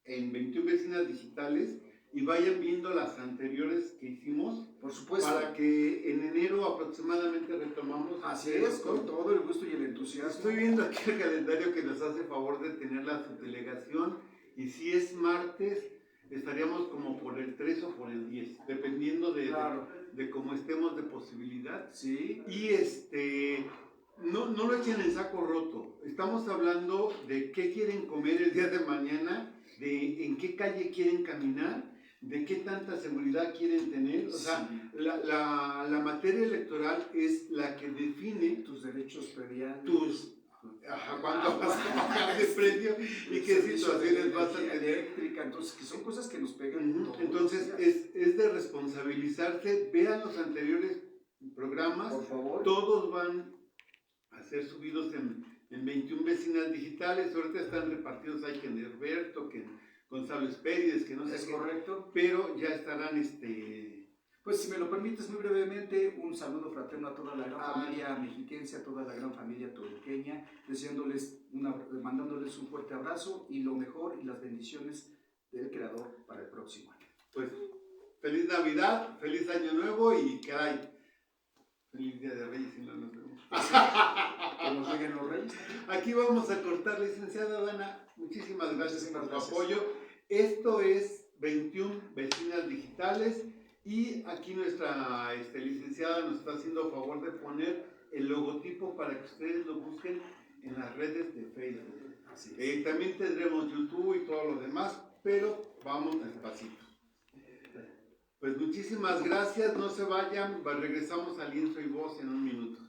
en 21 vecinas digitales y vayan viendo las anteriores que hicimos. Por supuesto. Para que en enero aproximadamente retomamos. Así es, con todo el gusto y el entusiasmo. Estoy viendo aquí el calendario que nos hace favor de tener la subdelegación, y si es martes, estaríamos como por el 3 o por el 10, dependiendo de cómo estemos de posibilidad. Sí. Y no lo echen en saco roto. Estamos hablando de qué quieren comer el día de mañana, de en qué calle quieren caminar, de qué tanta seguridad quieren tener. O sea, la materia electoral es la que define tus derechos prediales, cuánto vas a pagar de precio y qué situaciones vas a tener. Eléctrica, entonces, que son cosas que nos pegan. Entonces, es de responsabilizarse. Vean los anteriores programas. Por favor. Todos van a ser subidos en 21 vecinas digitales. Ahorita están repartidos, hay que en Herberto, que en Gonzalo Espérides, que no sé. Es correcto. Pero ya estarán Pues si me lo permites muy brevemente, un saludo fraterno a toda la gran familia mexiquense, a toda la gran familia toluqueña, mandándoles un fuerte abrazo y lo mejor y las bendiciones del Creador para el próximo año. Pues feliz Navidad, feliz Año Nuevo y feliz Día de Reyes, si no nos vemos. Que nos lleguen los Reyes. Aquí vamos a cortar, licenciada Dana. Muchísimas gracias por tu apoyo. Esto es 21 vecinas digitales. Y aquí nuestra licenciada nos está haciendo favor de poner el logotipo para que ustedes lo busquen en las redes de Facebook. Así es. También tendremos YouTube y todo lo demás, pero vamos despacito. Pues muchísimas gracias, no se vayan, regresamos a Lienzo y Voz en un minuto.